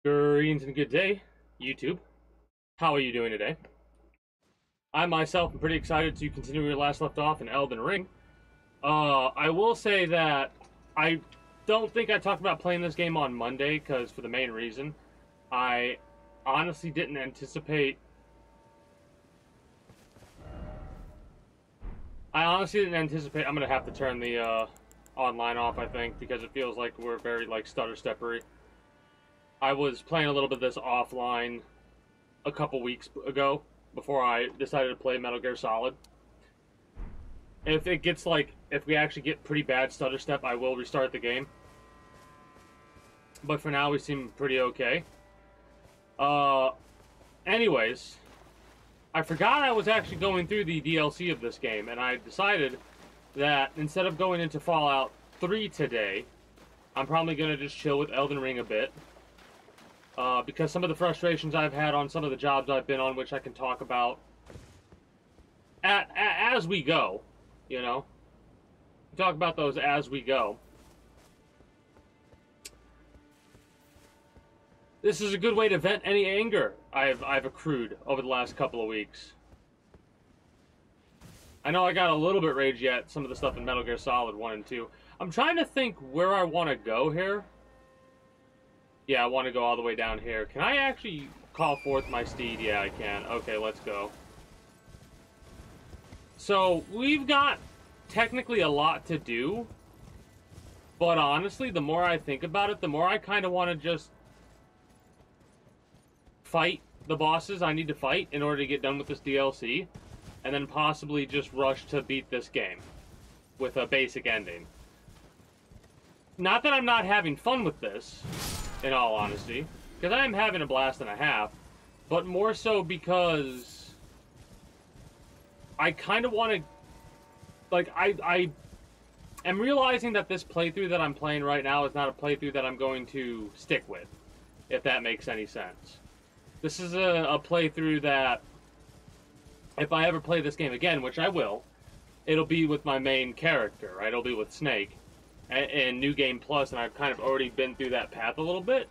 Greetings and good day, YouTube. How are you doing today? I myself am pretty excited to continue where we last left off in Elden Ring. I will say that I don't think I talked about playing this game on Monday, because for the main reason, I honestly didn't anticipate... I'm going to have to turn the online off, I think, because it feels like we're very, stutter-steppery. I was playing a little bit of this offline a couple weeks ago before I decided to play Metal Gear Solid. If it gets if we actually get pretty bad stutter step, I will restart the game. But for now, we seem pretty okay. Anyways, I forgot I was actually going through the DLC of this game, and I decided that instead of going into Fallout 3 today, I'm probably going to just chill with Elden Ring a bit. Because some of the frustrations I've had on some of the jobs I've been on, which I can talk about as we go, you know? Talk about those as we go. This is a good way to vent any anger I've accrued over the last couple of weeks. I know I got a little bit ragey at some of the stuff in Metal Gear Solid 1 and 2. I'm trying to think where I want to go here. Yeah, I want to go all the way down here. Can I actually call forth my steed? Yeah, I can. Okay, let's go. So, we've got technically a lot to do. But honestly, the more I think about it, the more I kind of want to just fight the bosses I need to fight in order to get done with this DLC. And then possibly just rush to beat this game with a basic ending. Not that I'm not having fun with this, in all honesty, because I am having a blast and a half, but more so because I kind of want to, I am realizing that this playthrough that I'm playing right now is not a playthrough that I'm going to stick with, if that makes any sense. This is a playthrough that, if I ever play this game again, which I will, it'll be with my main character, right? It'll be with Snake. In New Game Plus, and I've kind of already been through that path a little bit.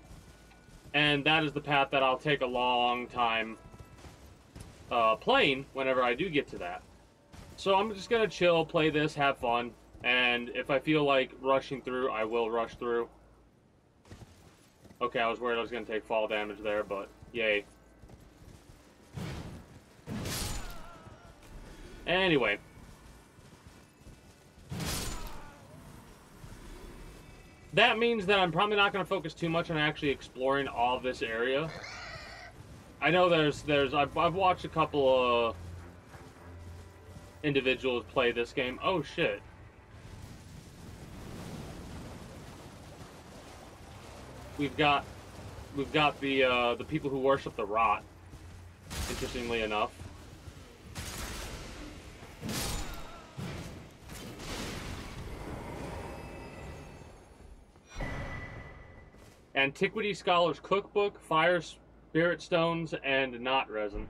And that is the path that I'll take a long time playing whenever I do get to that. So I'm just going to chill, play this, have fun, and if I feel like rushing through, I will rush through. Okay, I was worried I was going to take fall damage there, but yay. Anyway. That means that I'm probably not going to focus too much on actually exploring all of this area. I know I've watched a couple of individuals play this game. Oh shit. We've got the people who worship the rot, interestingly enough. Antiquity Scholar's Cookbook, Fire Spirit Stones, and Knot Resin.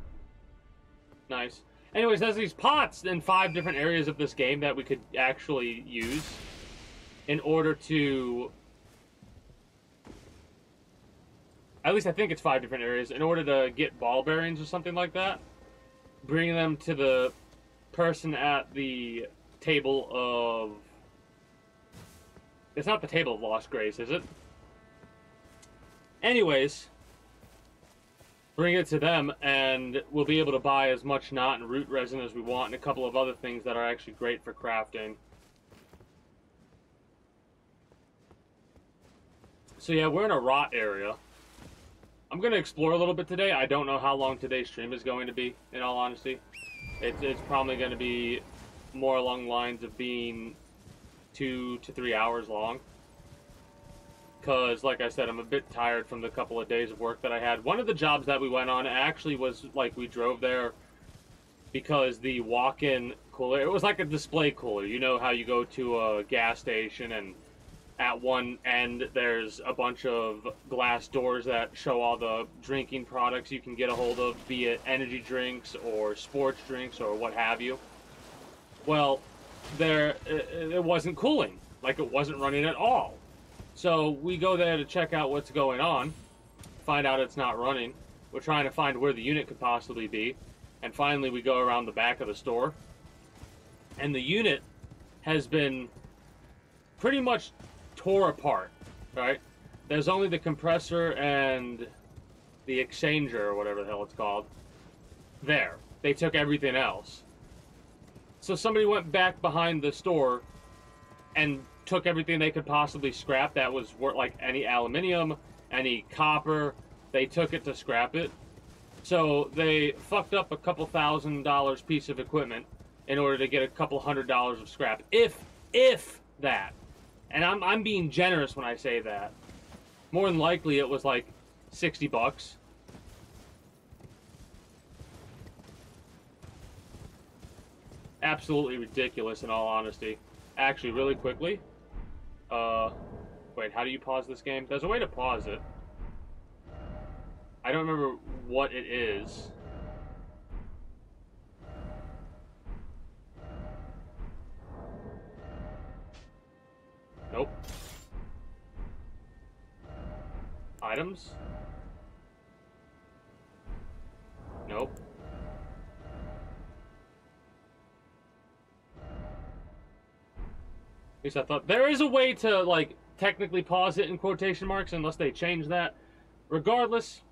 Nice. Anyways, there's these pots in 5 different areas of this game that we could actually use in order to... At least I think it's 5 different areas. In order to get ball bearings or something like that. Bring them to the person at the table of... It's not the table of Lost Grace, is it? Anyways, bring it to them, and we'll be able to buy as much knot and root resin as we want, and a couple of other things that are actually great for crafting. So yeah, we're in a rot area. I'm going to explore a little bit today. I don't know how long today's stream is going to be, in all honesty. It's probably going to be more along the lines of being 2 to 3 hours long. Because, like I said, I'm a bit tired from the couple of days of work that I had. One of the jobs that we went on actually was, we drove there because the walk-in cooler, it was like a display cooler. You know how you go to a gas station and at one end there's a bunch of glass doors that show all the drinking products you can get a hold of, be it energy drinks or sports drinks or what have you. Well, it wasn't cooling. It wasn't running at all. So we go there to check out what's going on, find out it's not running. We're trying to find where the unit could possibly be. And finally we go around the back of the store. And the unit has been pretty much tore apart, right? There's only the compressor and the exchanger, or whatever the hell it's called, there. They took everything else. So somebody went back behind the store and took everything they could possibly scrap that was worth, like any aluminium, any copper. They took it to scrap it. So they fucked up a couple $1,000 piece of equipment in order to get a couple $100 of scrap. If that. And I'm being generous when I say that. More than likely it was like 60 bucks. Absolutely ridiculous, in all honesty. Actually, really quickly. Wait, how do you pause this game? There's a way to pause it. I don't remember what it is. Nope. Items? Nope. At least I thought there is a way to, like, technically pause it in quotation marks, unless they change that. Regardless,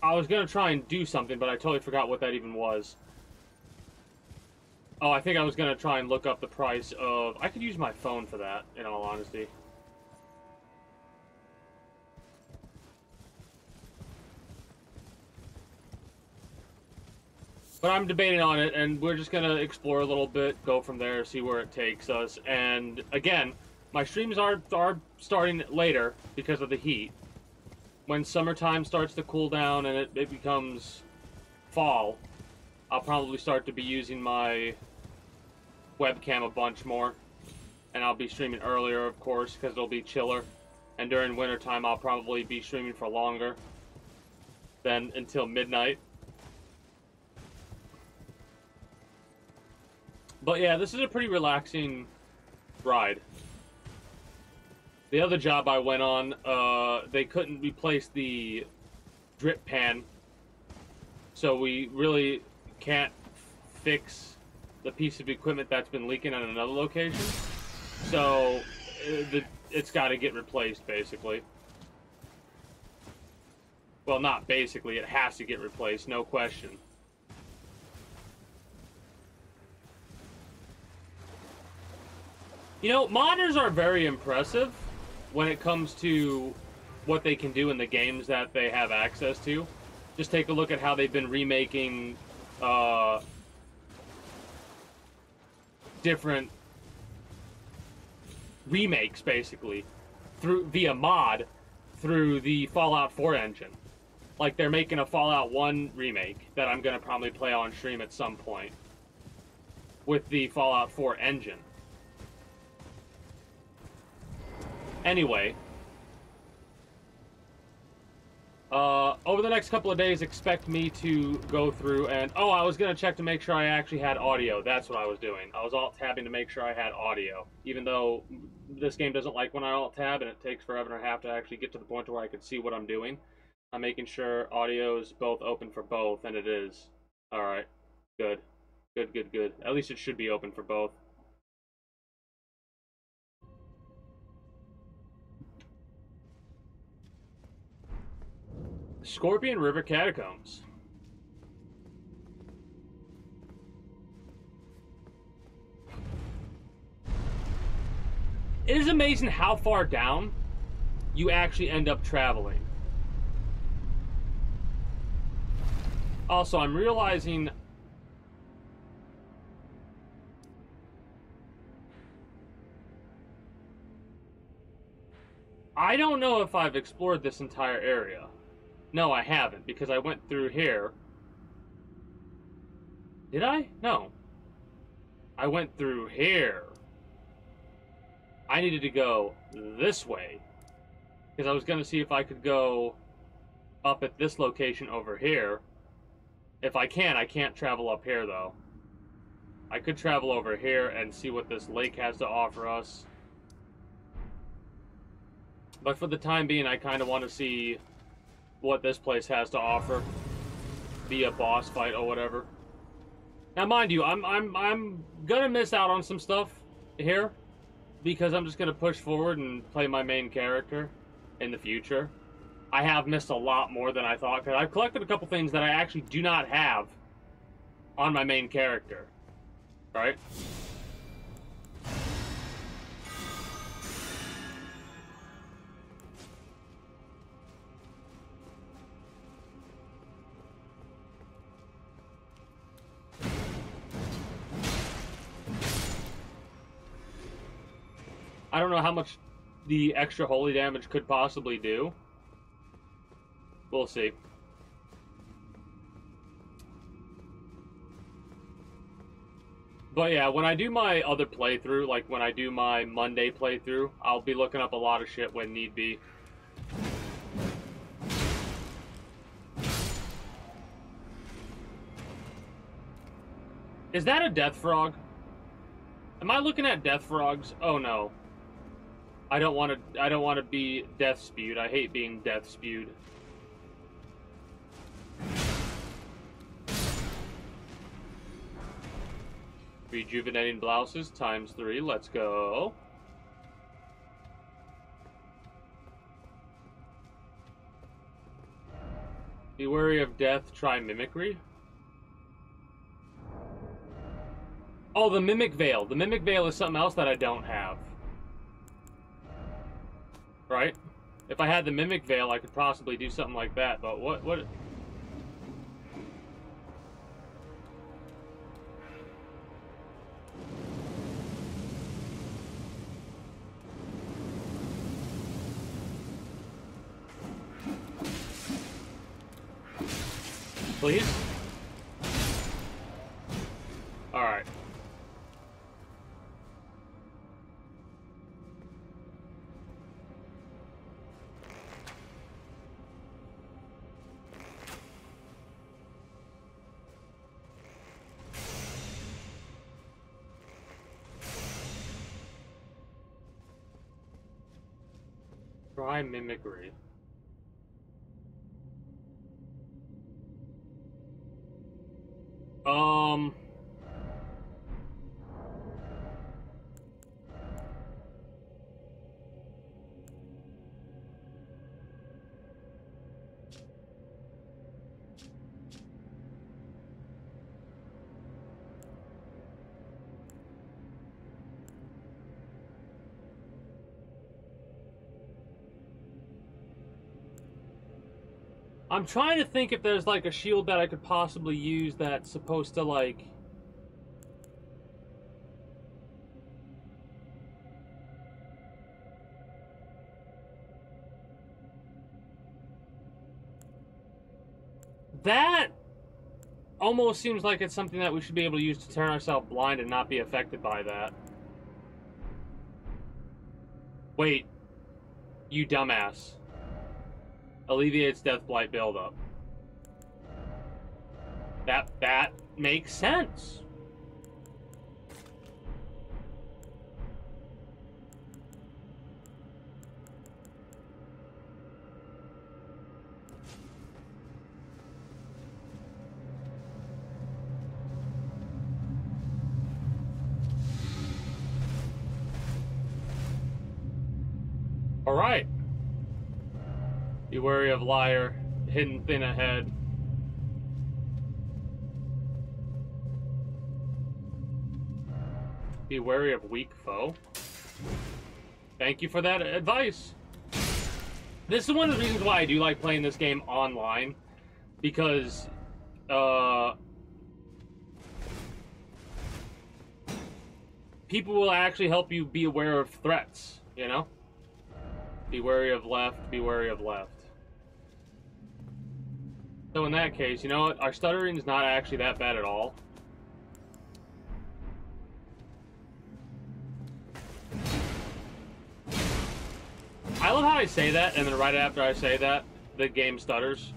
I was gonna try and do something, but I totally forgot what that even was. Oh, I think I was gonna try and look up the price of... I could use my phone for that, in all honesty. But I'm debating on it, and we're just gonna explore a little bit, go from there, see where it takes us. And again, my streams are starting later because of the heat. When summertime starts to cool down and it becomes fall, I'll probably start to be using my webcam a bunch more. And I'll be streaming earlier, of course, because it'll be chiller. And during wintertime, I'll probably be streaming for longer than until midnight. But yeah, this is a pretty relaxing ride. The other job I went on, they couldn't replace the drip pan, so we really can't fix the piece of equipment that's been leaking at another location. So it's got to get replaced, basically. Well, not basically, it has to get replaced, no question. You know, modders are very impressive when it comes to what they can do in the games that they have access to. Just take a look at how they've been remaking different remakes, basically, via mod through the Fallout 4 engine. Like, they're making a Fallout 1 remake that I'm going to probably play on stream at some point with the Fallout 4 engine. Anyway, over the next couple of days, expect me to go through and... Oh, I was going to check to make sure I actually had audio. That's what I was doing. I was alt-tabbing to make sure I had audio. Even though this game doesn't like when I alt-tab, and it takes forever and a half to actually get to the point where I can see what I'm doing. I'm making sure audio is both open for both, and it is. Alright. Good. Good, good, good. At least it should be open for both. Scorpion River Catacombs. It is amazing how far down you actually end up traveling. Also, I'm realizing I don't know if I've explored this entire area. No, I haven't, because I went through here. Did I? No. I went through here. I needed to go this way, because I was going to see if I could go up at this location over here. If I can, I can't travel up here, though. I could travel over here and see what this lake has to offer us. But for the time being, I kind of want to see what this place has to offer. Be a boss fight or whatever. Now, mind you, I'm gonna miss out on some stuff here because I'm just gonna push forward and play my main character in the future. I have missed a lot more than I thought because I've collected a couple things that I actually do not have on my main character, right? I don't know how much the extra holy damage could possibly do. We'll see. But yeah, when I do my other playthrough, like when I do my Monday playthrough, I'll be looking up a lot of shit when need be. Is that a death frog? Am I looking at death frogs? Oh no. I don't want to be death spewed. I hate being death spewed. Rejuvenating blouses ×3. Let's go. Be wary of death. Try mimicry. Oh, the Mimic Veil. The Mimic Veil is something else that I don't have. Right? If I had the Mimic Veil, I could possibly do something like that, but what... Please? Alright. Try mimicry. I'm trying to think if there's like a shield that I could possibly use that's supposed to like... That almost seems like it's something that we should be able to use to turn ourselves blind and not be affected by that. Wait. You dumbass. Alleviates death blight buildup. That makes sense. All right. Be wary of liar, hidden thin ahead. Be wary of weak foe. Thank you for that advice. This is one of the reasons why I do like playing this game online, because people will actually help you be aware of threats, you know? Be wary of left, be wary of left. So in that case, you know what? Our stuttering is not actually that bad at all. I love how I say that, and then right after I say that, the game stutters.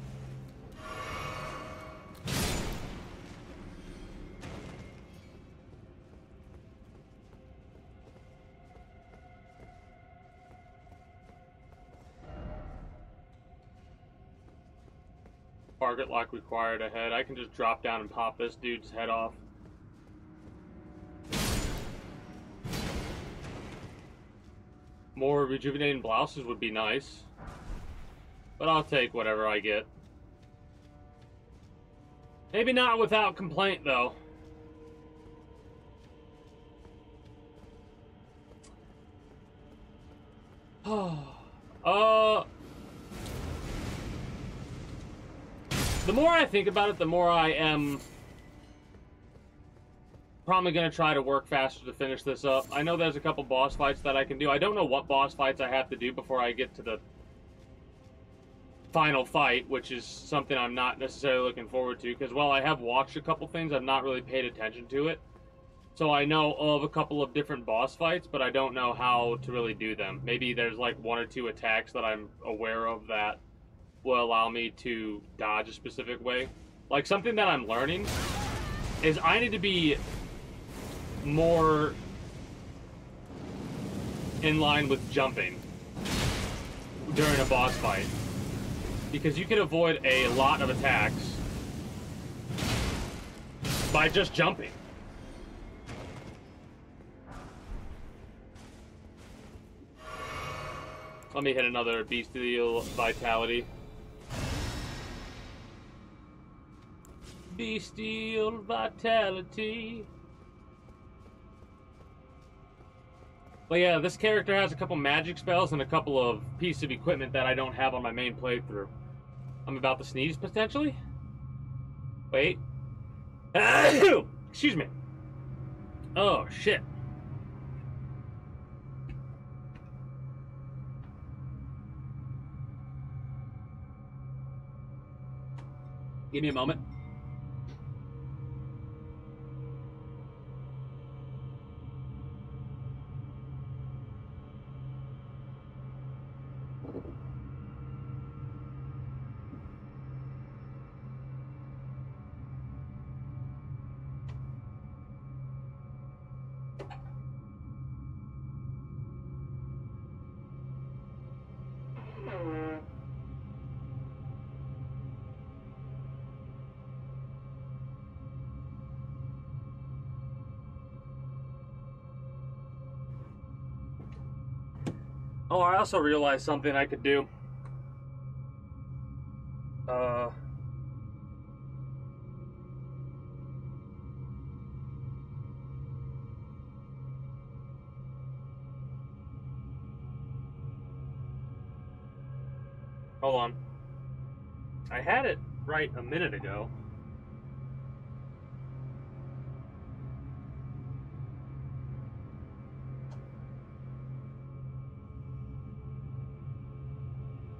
Target lock required ahead. I can just drop down and pop this dude's head off. More rejuvenating blouses would be nice. But I'll take whatever I get. Maybe not without complaint, though. The more I think about it, the more I am probably going to try to work faster to finish this up. I know there's a couple boss fights that I can do. I don't know what boss fights I have to do before I get to the final fight, which is something I'm not necessarily looking forward to, because while I have watched a couple things, I've not really paid attention to it. So I know of a couple of different boss fights, but I don't know how to really do them. Maybe there's like one or two attacks that I'm aware of that will allow me to dodge a specific way. Like, something that I'm learning is I need to be more in line with jumping during a boss fight, because you can avoid a lot of attacks by just jumping. Let me hit another Bestial Vitality. Bestial Vitality. But yeah, this character has a couple magic spells and a couple of pieces of equipment that I don't have on my main playthrough. I'm about to sneeze, potentially? Wait. Excuse me. Oh, shit. Give me a moment. Oh, I also realized something I could do. Hold on. I had it right a minute ago.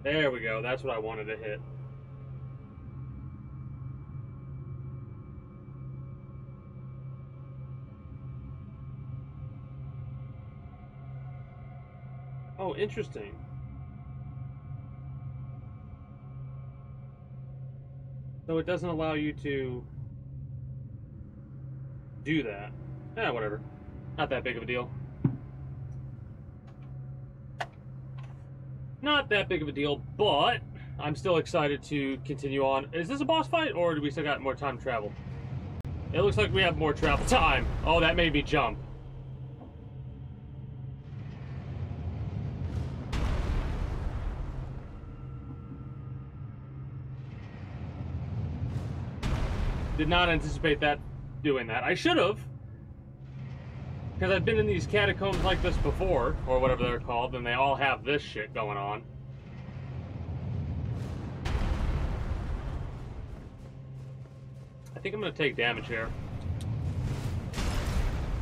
There we go. That's what I wanted to hit. Oh, interesting. So it doesn't allow you to do that. Eh, whatever. Not that big of a deal. Not that big of a deal, but I'm still excited to continue on. Is this a boss fight, or do we still got more time to travel? It looks like we have more travel time. Oh, that made me jump. Did not anticipate that doing that. I should have. Because I've been in these catacombs like this before, or whatever they're called, and they all have this shit going on. I think I'm going to take damage here.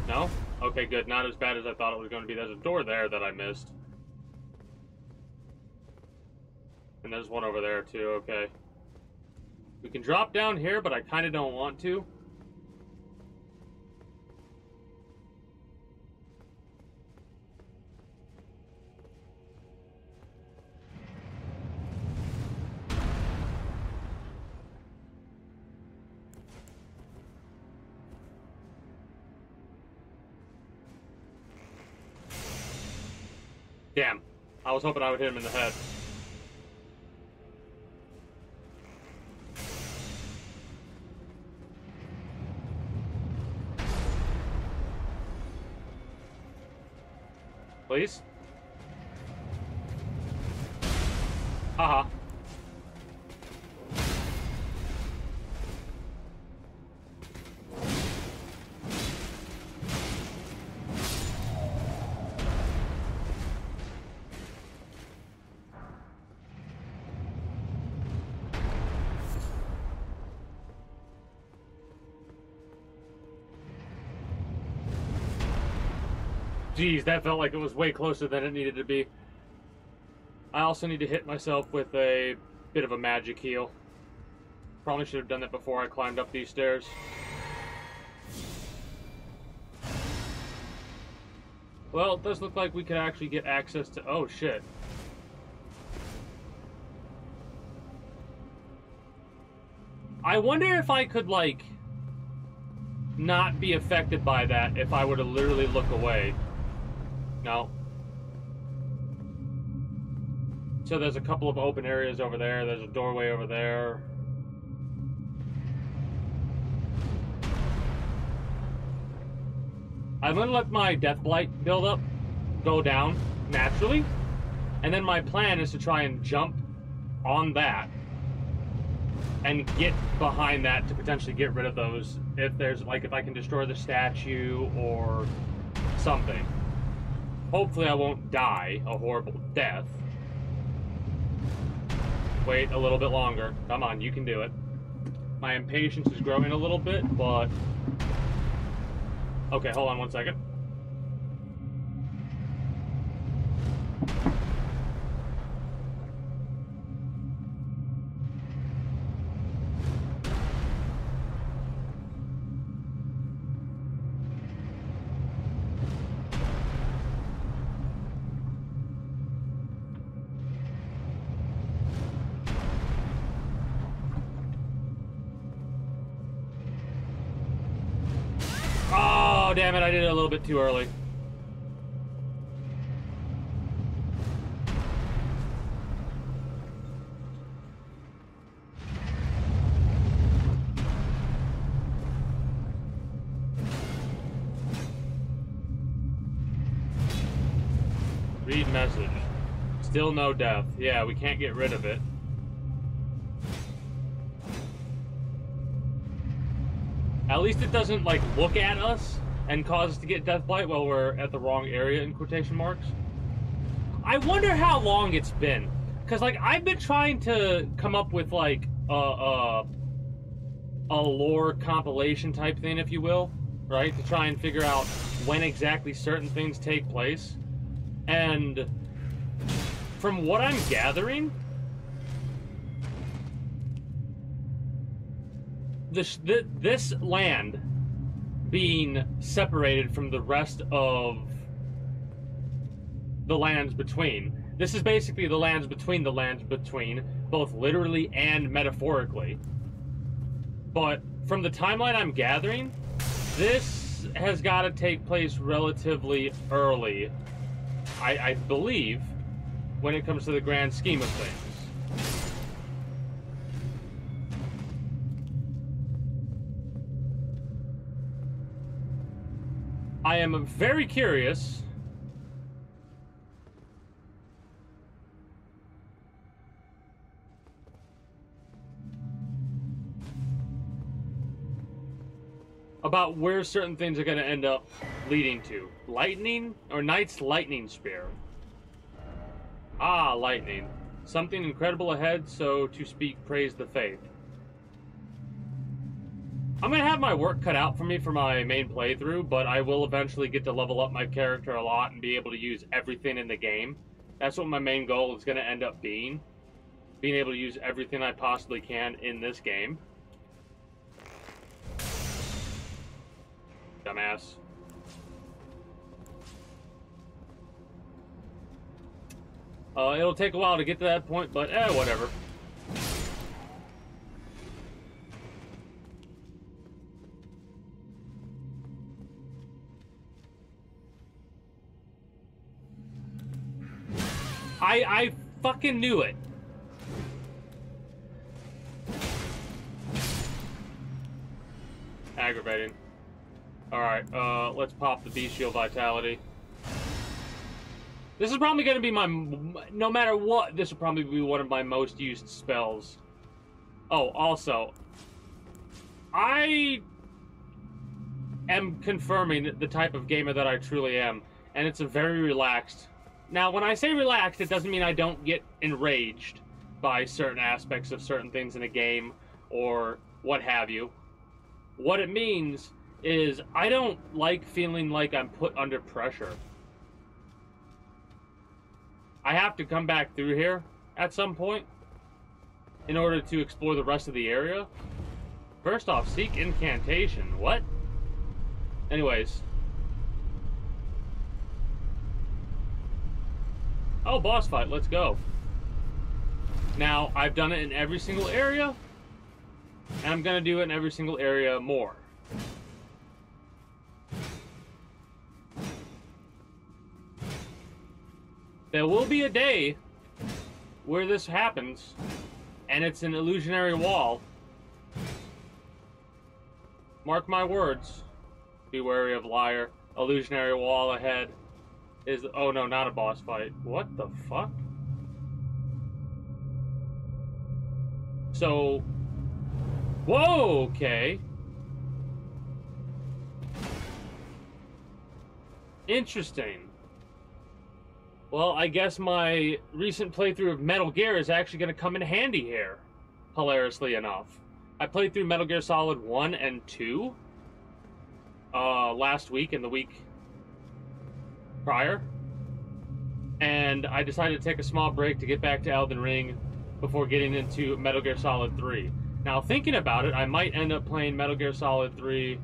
No? Okay, good. Not as bad as I thought it was going to be. There's a door there that I missed. And there's one over there, too. Okay. We can drop down here, but I kind of don't want to. Damn. I was hoping I would hit him in the head. Please? Haha. Jeez, that felt like it was way closer than it needed to be. I also need to hit myself with a bit of a magic heal. Probably should have done that before I climbed up these stairs. Well, it does look like we could actually get access to... Oh, shit. I wonder if I could, like, not be affected by that if I were to literally look away. No. So there's a couple of open areas over there. There's a doorway over there. I'm gonna let my Death Blight build up, go down naturally, and then my plan is to try and jump on that and get behind that to potentially get rid of those if there's, like, if I can destroy the statue or something. Hopefully I won't die a horrible death. Wait a little bit longer. Come on, you can do it. My impatience is growing a little bit, but... Okay, hold on one second. Oh, damn it, I did it a little bit too early. Read message. Still no death. Yeah, we can't get rid of it. At least it doesn't, like, look at us and cause us to get Death Blight while we're at the wrong area, in quotation marks. I wonder how long it's been. Because, like, I've been trying to come up with, like, a lore compilation type thing, if you will, right? To try and figure out when exactly certain things take place. And from what I'm gathering, this land being separated from the rest of the lands between. This is basically the lands between, both literally and metaphorically. But from the timeline I'm gathering, this has got to take place relatively early, I believe, when it comes to the grand scheme of things. I am very curious about where certain things are going to end up leading to. Lightning or Knight's Lightning Spear. Ah, lightning. Something incredible ahead, so to speak, praise the faith. I'm going to have my work cut out for me for my main playthrough, but I will eventually get to level up my character a lot and be able to use everything in the game. That's what my main goal is going to end up being. Being able to use everything I possibly can in this game. Dumbass. It'll take a while to get to that point, but whatever. I fucking knew it. Aggravating. Alright, let's pop the Bestial Vitality. This is probably going to be my... No matter what, this will probably be one of my most used spells. Oh, also, I am confirming the type of gamer that I truly am, and it's a very relaxed... Now, when I say relaxed, it doesn't mean I don't get enraged by certain aspects of certain things in a game, or what have you. What it means is I don't like feeling like I'm put under pressure. I have to come back through here at some point in order to explore the rest of the area. First off, seek incantation. What? Anyways. Oh, boss fight. Let's go. Now, I've done it in every single area, and I'm going to do it in every single area more. There will be a day where this happens, and it's an illusionary wall. Mark my words. Be wary of liar. Illusionary wall ahead is... Oh no, not a boss fight. What the fuck? So... Whoa, okay. Interesting. Well, I guess my recent playthrough of Metal Gear is actually going to come in handy here, hilariously enough. I played through Metal Gear Solid 1 and 2 last week and the week prior, and I decided to take a small break to get back to Elden Ring before getting into Metal Gear Solid 3. Now, thinking about it, I might end up playing Metal Gear Solid 3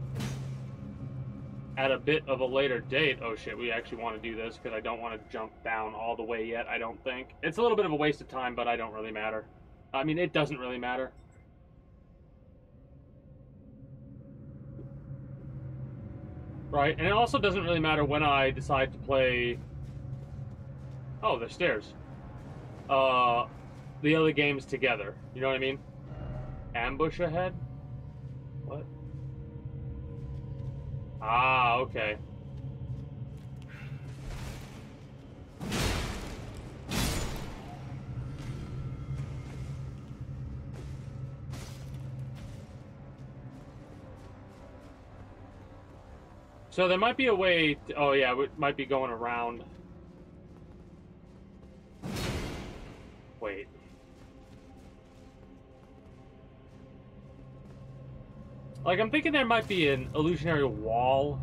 at a bit of a later date. Oh shit, we actually want to do this because I don't want to jump down all the way yet, I don't think. It's a little bit of a waste of time, but I don't really matter. I mean, it doesn't really matter. Right, and it also doesn't really matter when I decide to play... Oh, there's stairs. The other games together. You know what I mean? Ambush ahead? What? Ah, okay. So there might be a way to, oh yeah, we might be going around. Wait. Like, I'm thinking there might be an illusionary wall.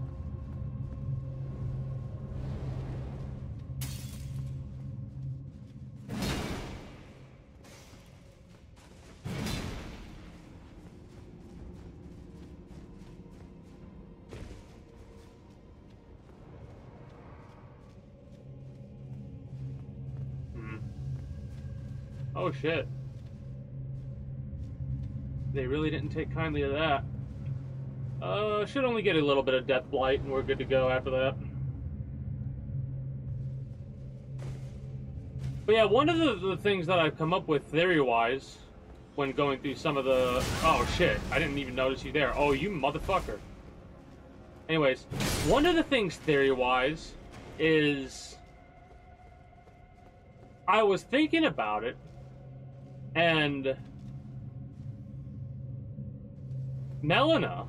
Oh shit. They really didn't take kindly to that. Should only get a little bit of death blight and we're good to go after that. But yeah, one of the things that I've come up with theory-wise when going through some of the... Oh shit, I didn't even notice you there. Oh, you motherfucker. Anyways, one of the things theory-wise is... I was thinking about it, and Melina,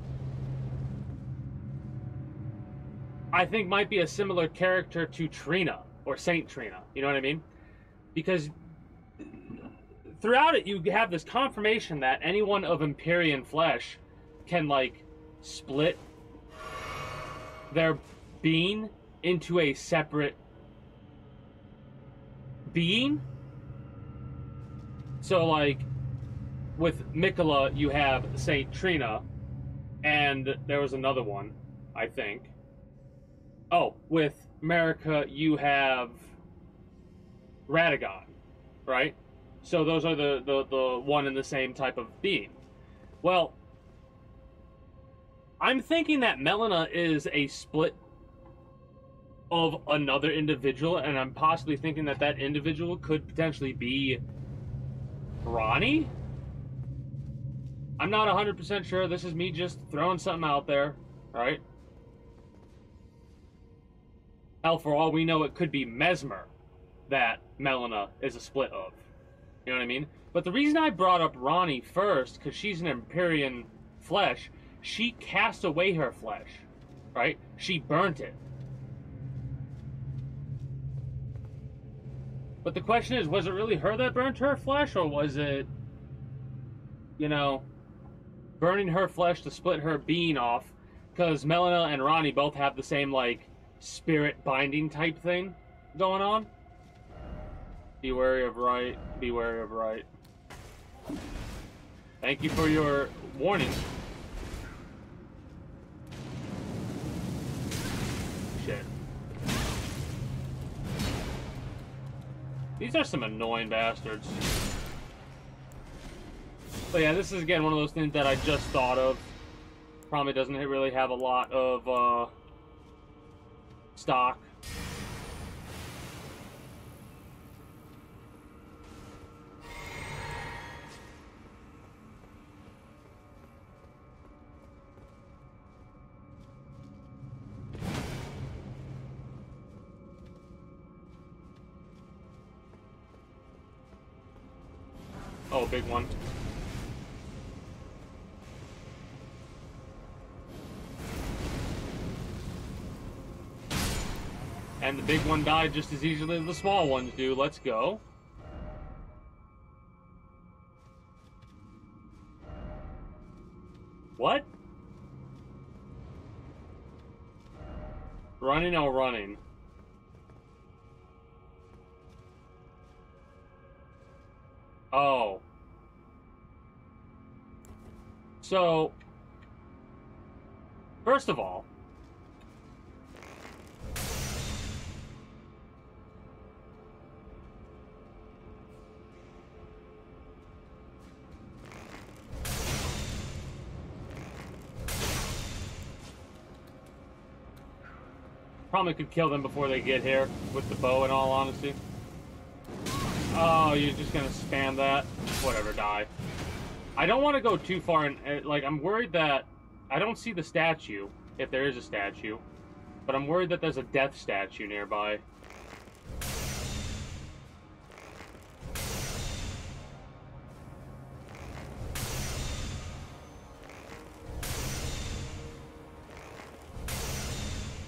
I think, might be a similar character to Trina, or Saint Trina, you know what I mean? Because throughout it, you have this confirmation that anyone of Empyrean flesh can, like, split their being into a separate being. So, like, with Mikola, you have Saint Trina, and there was another one, I think. Oh, with Marika, you have Radagon, right? So those are the one and the same type of being. Well, I'm thinking that Melina is a split of another individual, and I'm possibly thinking that that individual could potentially be Ronnie? I'm not 100% sure. This is me just throwing something out there, right? Hell, for all we know, it could be Mesmer that Melina is a split of. You know what I mean? But the reason I brought up Ronnie first, because she's an Empyrean flesh, she cast away her flesh, right? She burnt it. But the question is, was it really her that burnt her flesh, or was it, you know, burning her flesh to split her being off? Because Melina and Ronnie both have the same, like, spirit binding type thing going on. Be wary of right. Be wary of right. Thank you for your warning. Shit. These are some annoying bastards. But yeah, this is again one of those things that I just thought of. Probably doesn't really have a lot of stock. Oh, big one. And the big one died just as easily as the small ones do. Let's go. What? Running or running? Oh. So, first of all, probably could kill them before they get here with the bow, in all honesty. Oh, you're just gonna spam that? Whatever, die. I don't want to go too far, and like, I'm worried that I don't see the statue, if there is a statue, but I'm worried that there's a death statue nearby.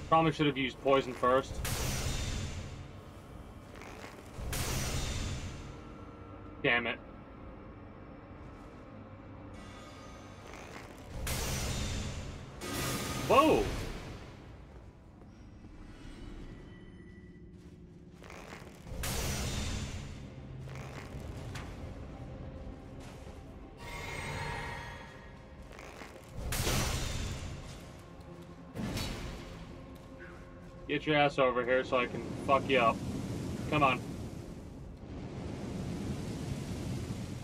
Probably should have used poison first. Damn it. Whoa! Get your ass over here so I can fuck you up. Come on.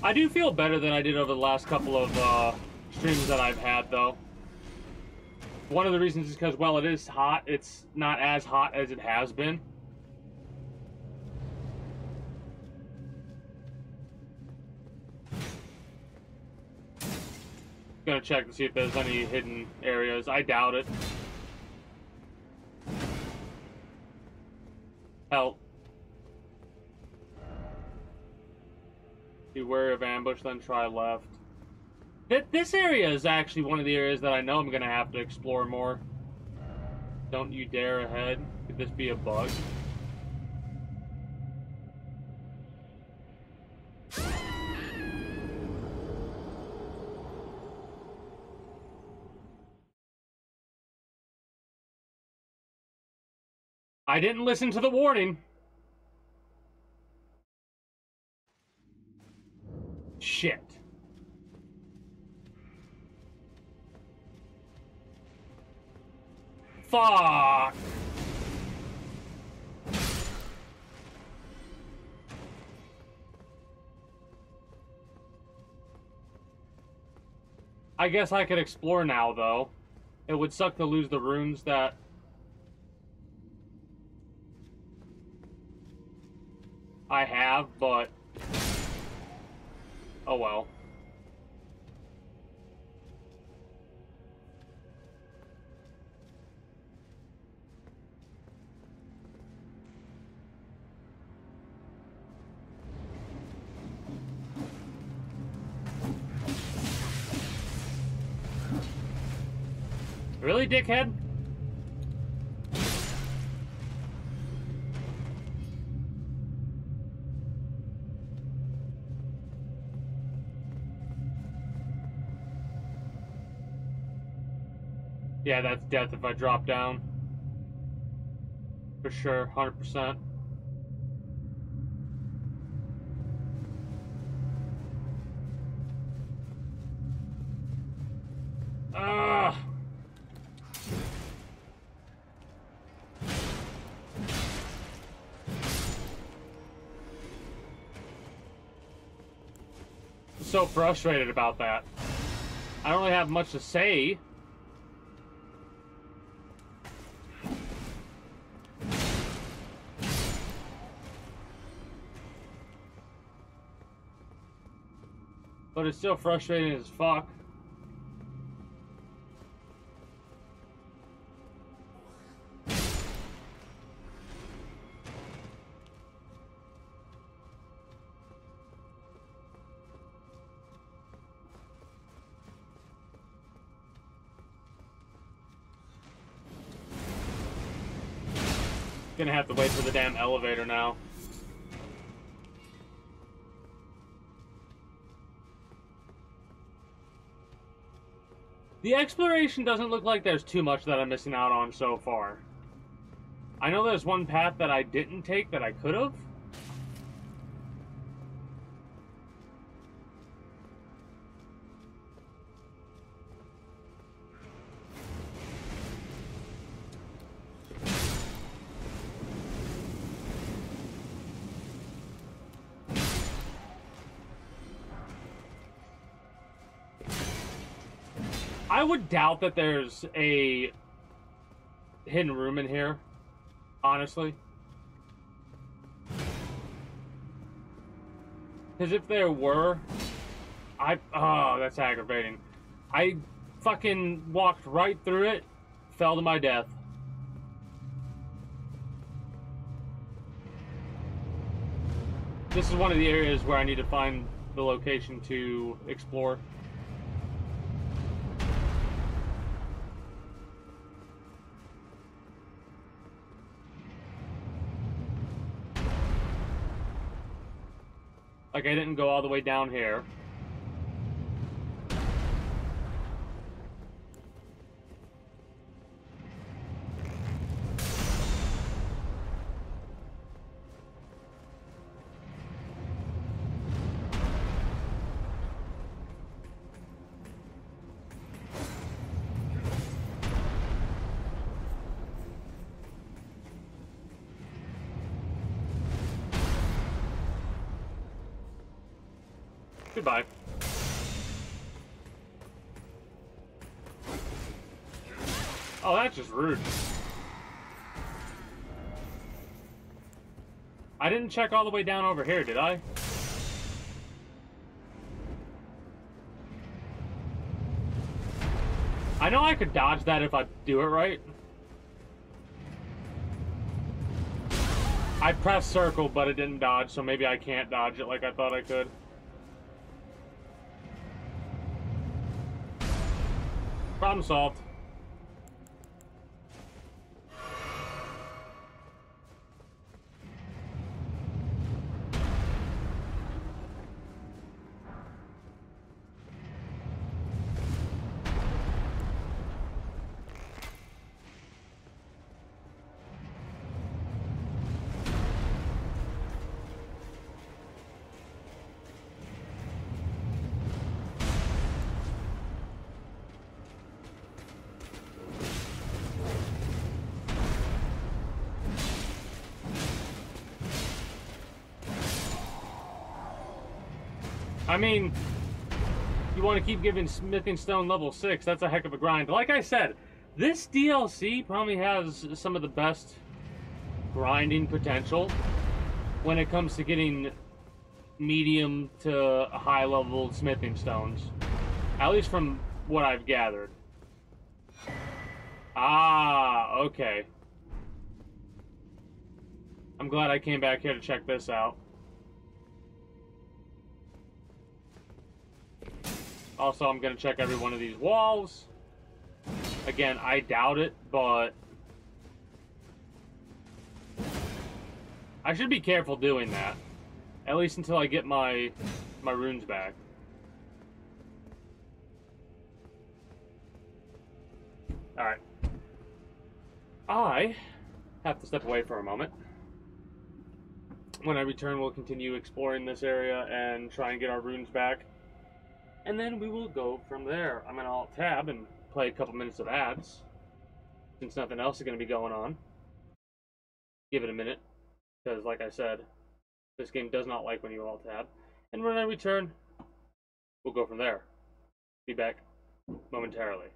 I do feel better than I did over the last couple of streams that I've had, though. One of the reasons is because, well, it is hot. It's not as hot as it has been. Gonna check to see if there's any hidden areas. I doubt it. Help. Be wary of ambush, then try left. This area is actually one of the areas that I know I'm gonna have to explore more. Don't you dare ahead. Could this be a bug? I didn't listen to the warning. Shit. Fuck. I guess I could explore now, though. It would suck to lose the runes that... I have, but... oh well. Really, dickhead? Yeah, that's death if I drop down. For sure, 100%. Ugh! I'm so frustrated about that. I don't really have much to say. But it's still frustrating as fuck. Gonna have to wait for the damn elevator now. The exploration doesn't look like there's too much that I'm missing out on so far. I know there's one path that I didn't take that I could have. I would doubt that there's a hidden room in here, honestly. Because if there were, oh, that's aggravating. I fucking walked right through it, fell to my death. This is one of the areas where I need to find the location to explore. Like, I didn't go all the way down here. Goodbye. Oh, that's just rude. I didn't check all the way down over here, did I? I know I could dodge that if I do it right. I pressed circle, but it didn't dodge, so maybe I can't dodge it like I thought I could. Problem solved. I mean, you want to keep giving Smithing Stone level 6, that's a heck of a grind. Like I said, this DLC probably has some of the best grinding potential when it comes to getting medium to high level Smithing Stones. At least from what I've gathered. Ah, okay. I'm glad I came back here to check this out. Also, I'm gonna check every one of these walls. Again, I doubt it, but I should be careful doing that. At least until I get my runes back. Alright. I have to step away for a moment. When I return, we'll continue exploring this area and try and get our runes back. And then we will go from there. I'm going to Alt-Tab and play a couple minutes of ads, since nothing else is going to be going on. Give it a minute, because like I said, this game does not like when you Alt-Tab. And when I return, we'll go from there. Be back momentarily.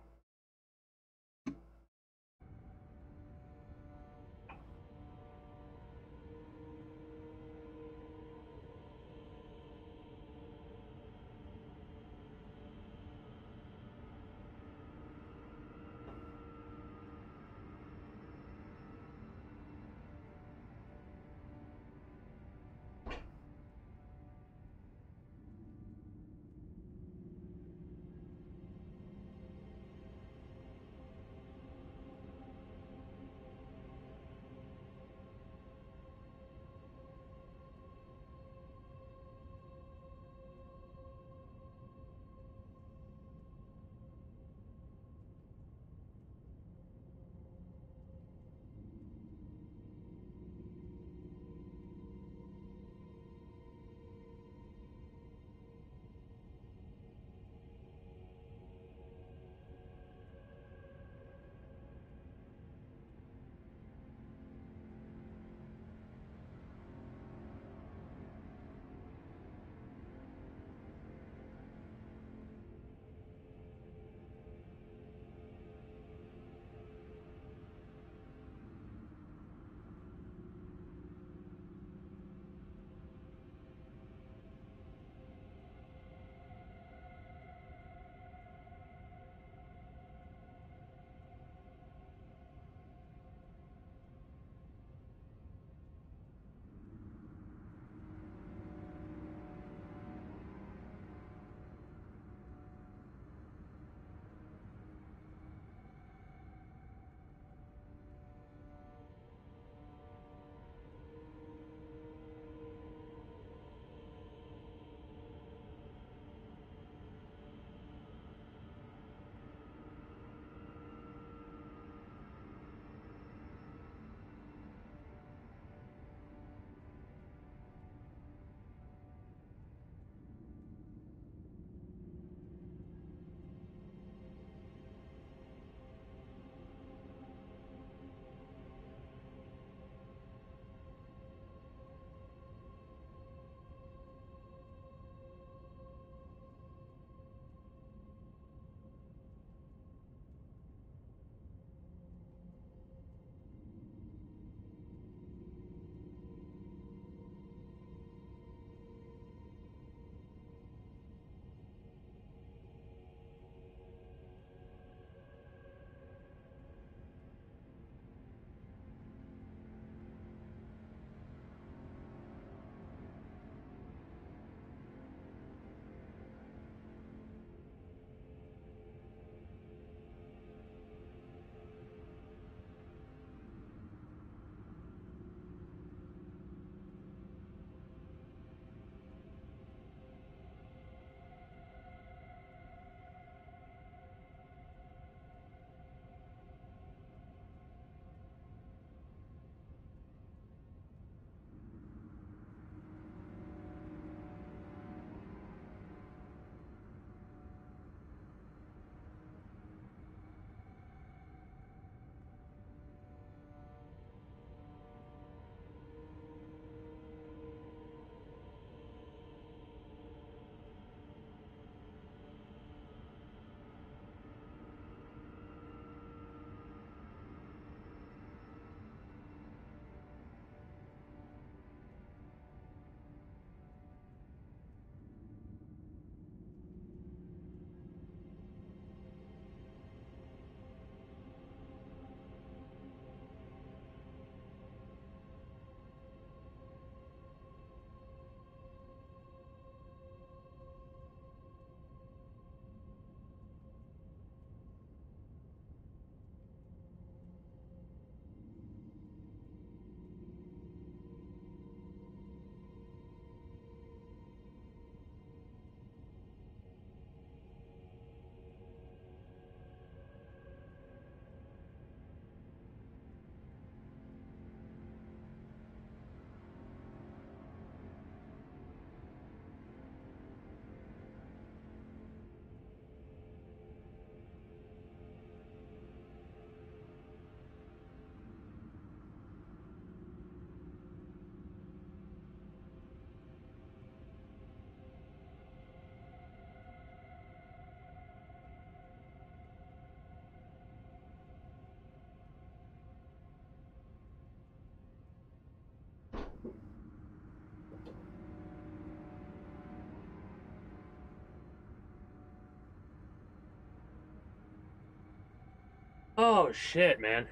Oh, shit, man.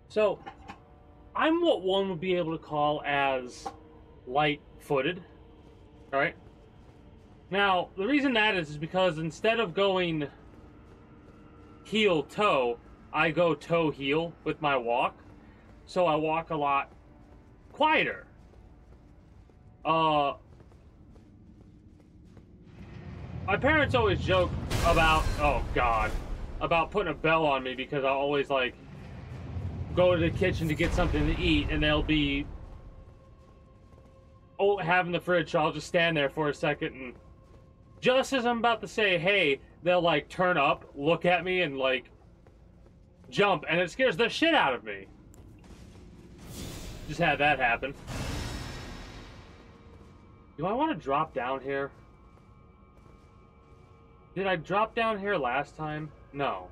So, I'm what one would be able to call as light-footed, alright? Now, the reason that is because instead of going heel-toe, I go toe-heel with my walk, so I walk a lot quieter. My parents always joke about, oh god, about putting a bell on me because I always, like, go to the kitchen to get something to eat, and they'll be having the fridge, so I'll just stand there for a second, and just as I'm about to say, hey, they'll, like, turn up, look at me, and, like, jump, and it scares the shit out of me. Just had that happen. Do I want to drop down here? Did I drop down here last time? No.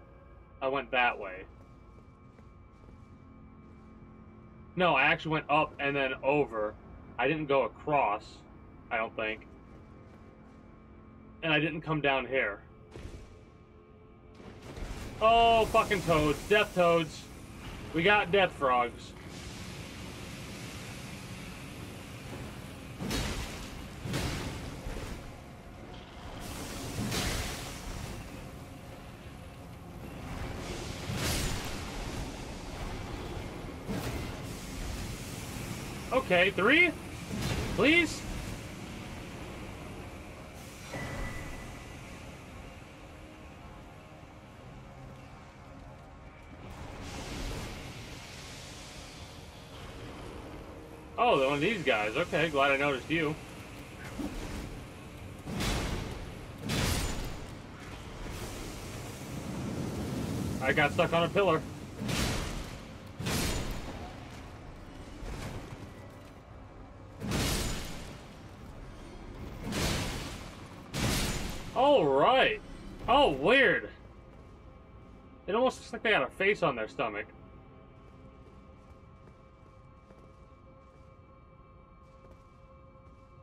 I went that way. No, I actually went up and then over. I didn't go across, I don't think. And I didn't come down here. Oh, fucking toads. Death toads. We got death frogs. Okay, 3? Please? Oh, they're one of these guys. Okay, glad I noticed you. I got stuck on a pillar. All right. Oh, weird. It almost looks like they got a face on their stomach.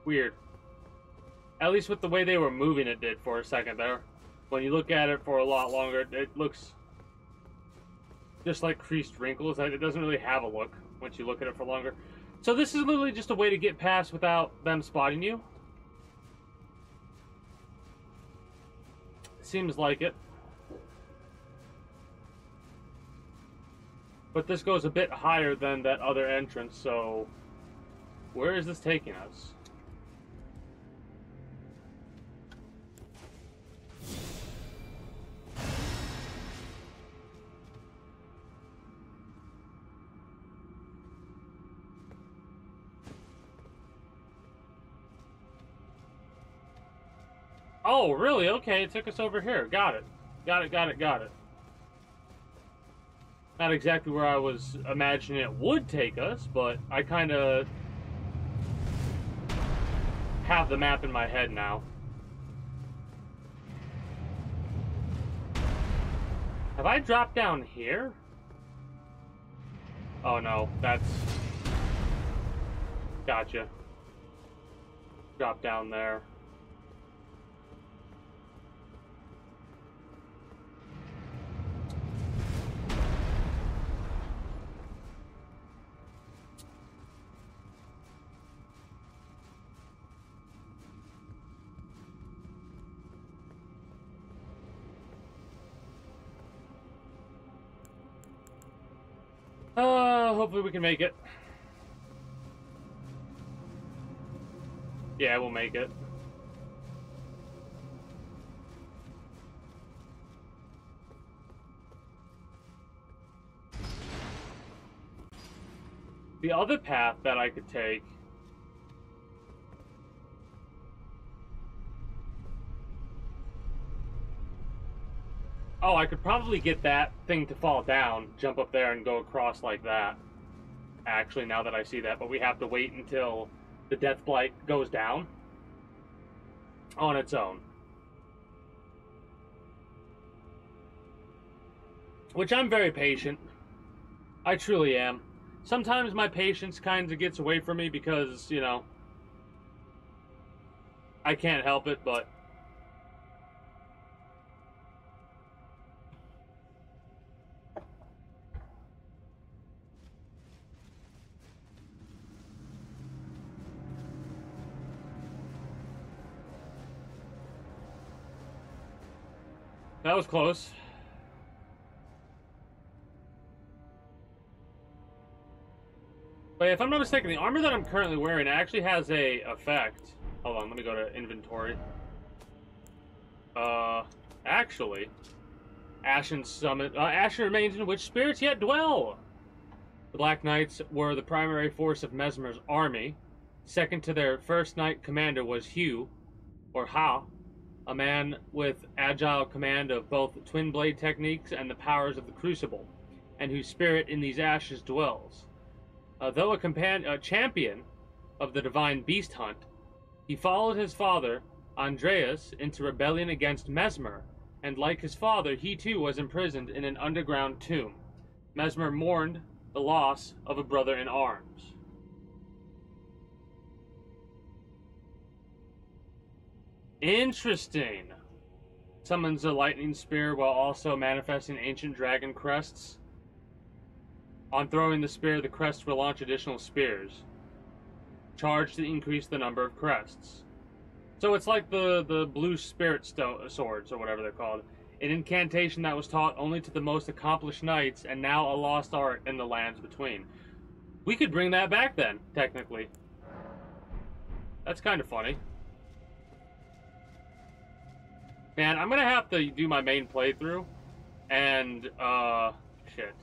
Weird. At least with the way they were moving, it did for a second there. When you look at it for a lot longer, it looks just like creased wrinkles. It doesn't really have a look once you look at it for longer. So this is literally just a way to get past without them spotting you. Seems like it. But this goes a bit higher than that other entrance, so where is this taking us? Oh, really? Okay, it took us over here. Got it. Got it. Not exactly where I was imagining it would take us, but I kind of have the map in my head now. Have I dropped down here? Oh no, that's... Gotcha. Drop down there. Hopefully we can make it. Yeah, we'll make it. The other path that I could take... Oh, I could probably get that thing to fall down, jump up there, and go across like that. Actually, now that I see that, but we have to wait until the Death Blight goes down on its own. Which I'm very patient. I truly am. Sometimes my patience kind of gets away from me because, you know, I can't help it, but... That was close. But if I'm not mistaken, the armor that I'm currently wearing actually has a effect. Hold on, let me go to inventory. Actually, Ashen Summit. Ashen remains in which spirits yet dwell. The Black Knights were the primary force of Mesmer's army. Second to their first knight commander was Hugh, or Ha, a man with agile command of both twin blade techniques and the powers of the Crucible, and whose spirit in these ashes dwells. Though a champion of the divine beast hunt, he followed his father, Andreas, into rebellion against Mesmer, and like his father, he too was imprisoned in an underground tomb. Mesmer mourned the loss of a brother in arms. Interesting. Summons a lightning spear while also manifesting ancient dragon crests. On throwing the spear, the crests will launch additional spears. Charge to increase the number of crests. So it's like the blue spirit swords, or whatever they're called. An incantation that was taught only to the most accomplished knights, and now a lost art in the lands between. We could bring that back then, technically. That's kind of funny. Man, I'm gonna have to do my main playthrough, and, shit.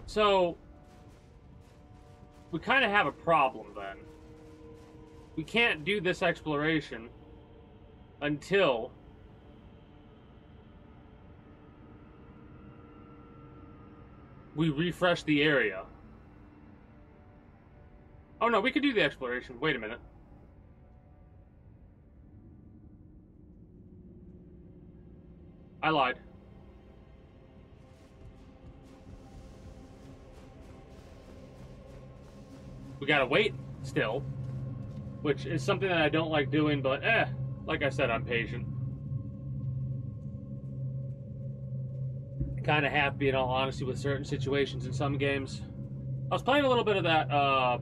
So, we kind of have a problem then. We can't do this exploration until we refresh the area. Oh no, we could do the exploration. Wait a minute. I lied. We gotta wait still, which is something that I don't like doing, but like I said, I'm patient. Kind of happy, in all honesty, with certain situations in some games. I was playing a little bit of that,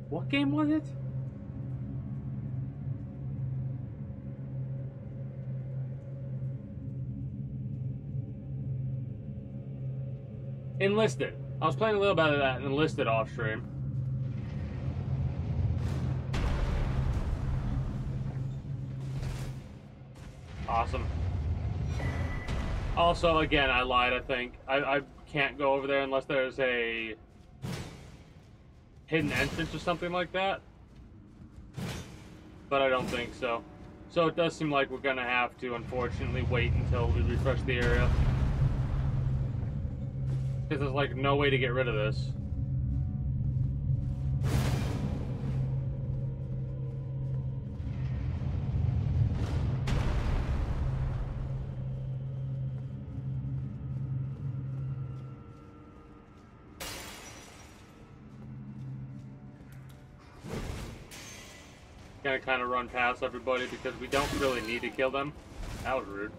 What game was it? Enlisted. I was playing a little bit of that in Enlisted off stream. Awesome. Also, again, I lied, I think. I can't go over there unless there's a hidden entrance or something like that. But I don't think so. So it does seem like we're gonna have to, unfortunately, wait until we refresh the area. Because there's like no way to get rid of this. Gonna kind of run past everybody because we don't really need to kill them. That was rude.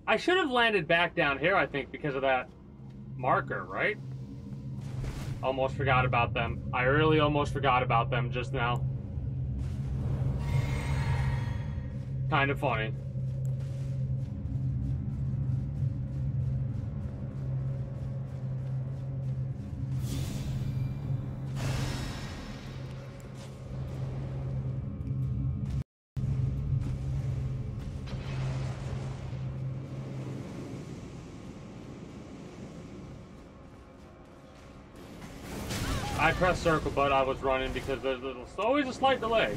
I should have landed back down here, I think, because of that marker, right? Almost forgot about them. I really almost forgot about them just now. Kind of funny. I pressed circle, but I was running because there's always a slight delay.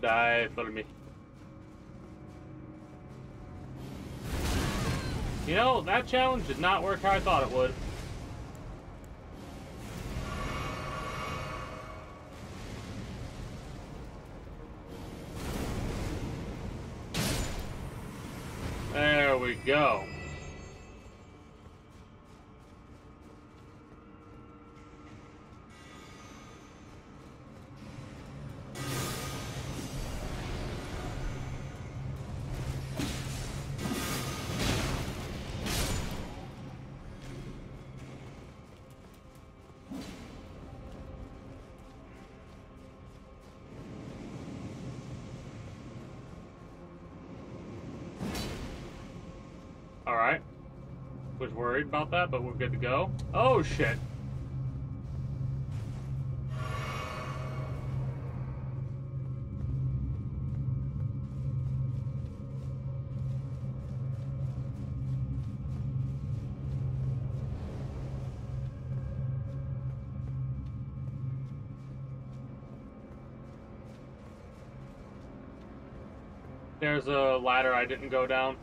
die for me. You know, that challenge did not work how I thought it would. There we go. Alright. Was worried about that, but we're good to go. Oh, shit. There's a ladder I didn't go down.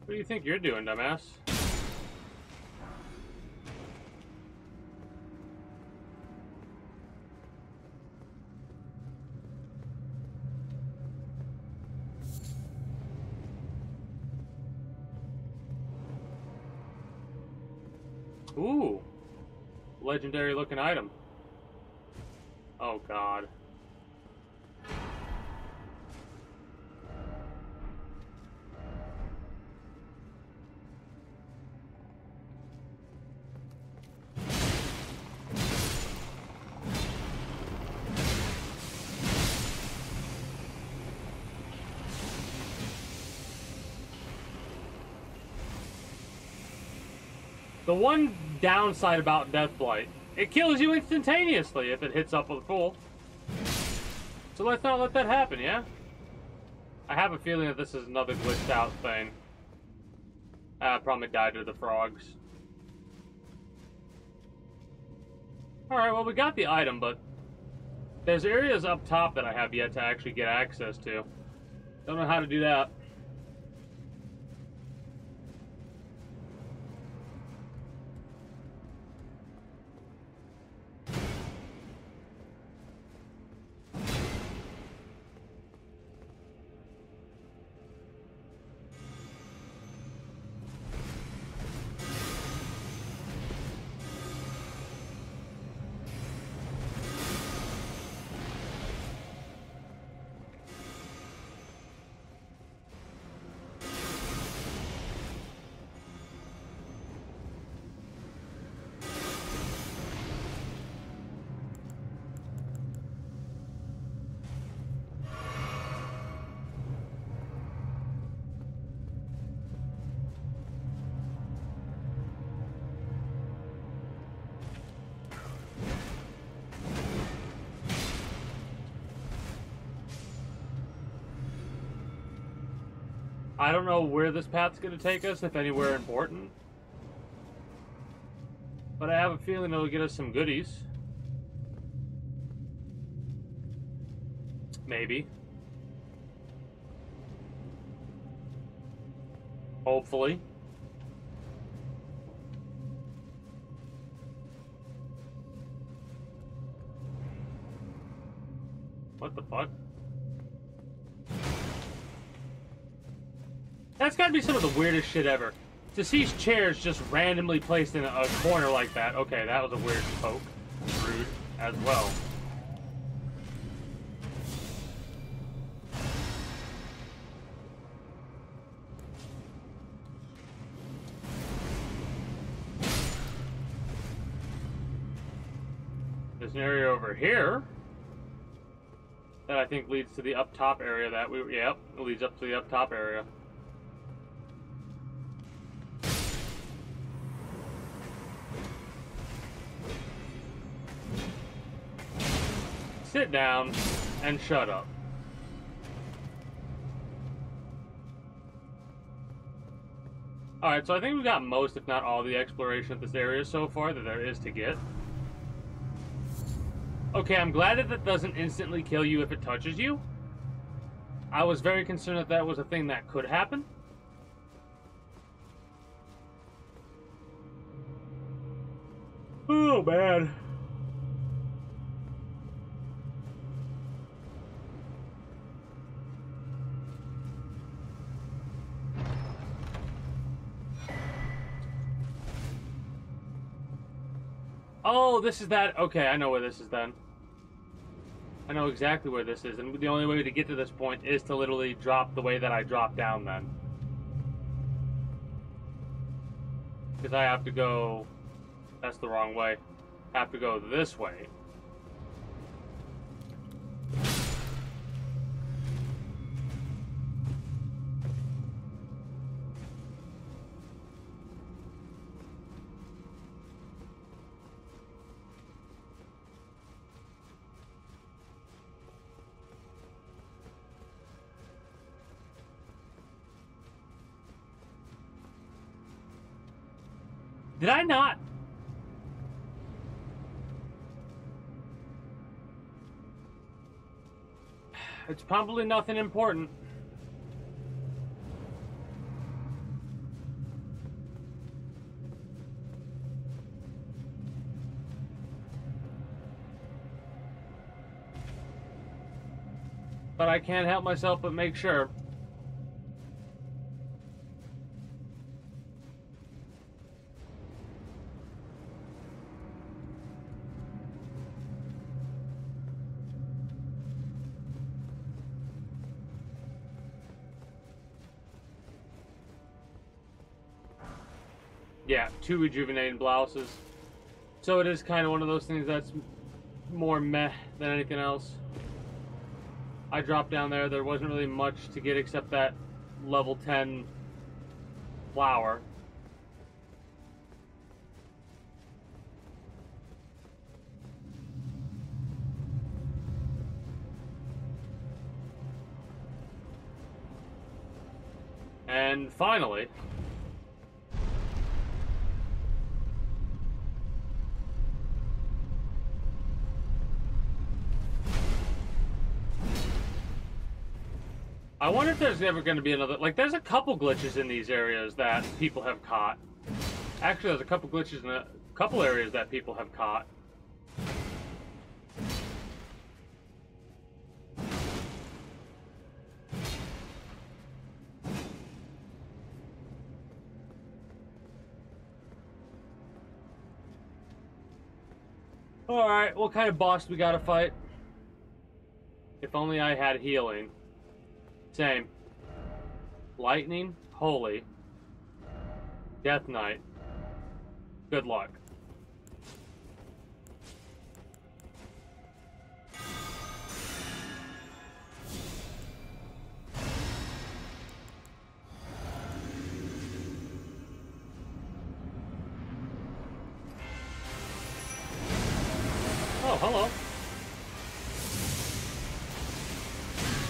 What do you think you're doing, dumbass? Ooh. Legendary looking item. Oh, God. The one downside about Deathblight, it kills you instantaneously if it hits up with full. So let's not let that happen, yeah? I have a feeling that this is another glitched out thing. Probably died to the frogs. Alright, well we got the item, but there's areas up top that I have yet to actually get access to. Don't know how to do that. I don't know where this path's going to take us, if anywhere important. But I have a feeling it'll get us some goodies. Maybe. Hopefully. What the fuck? That's gotta be some of the weirdest shit ever. To see chairs just randomly placed in a corner like that. Okay, that was a weird poke. Rude as well. There's an area over here that I think leads to the up top area that we, yep, it leads up to the up top area. sit down and shut up. Alright, so I think we got most, if not all, the exploration of this area so far that there is to get. Okay, I'm glad that that doesn't instantly kill you if it touches you. I was very concerned that that was a thing that could happen. Oh, man. Oh, this is that. Okay, I know where this is then. I know exactly where this is, and the only way to get to this point is to literally drop the way that I dropped down then. Because I have to go... That's the wrong way. I have to go this way. Did I not? It's probably nothing important. But I can't help myself but make sure. Yeah, 2 rejuvenating blouses. So it is kind of one of those things that's more meh than anything else. I dropped down there. There wasn't really much to get except that level 10 flower. And finally... I wonder if there's ever going to be another... Like, there's a couple glitches in these areas that people have caught. Actually, there's a couple glitches in a couple areas that people have caught. Alright, what kind of boss we gotta fight? If only I had healing. Same. Lightning, Holy, Death Knight. Good luck. Oh, hello.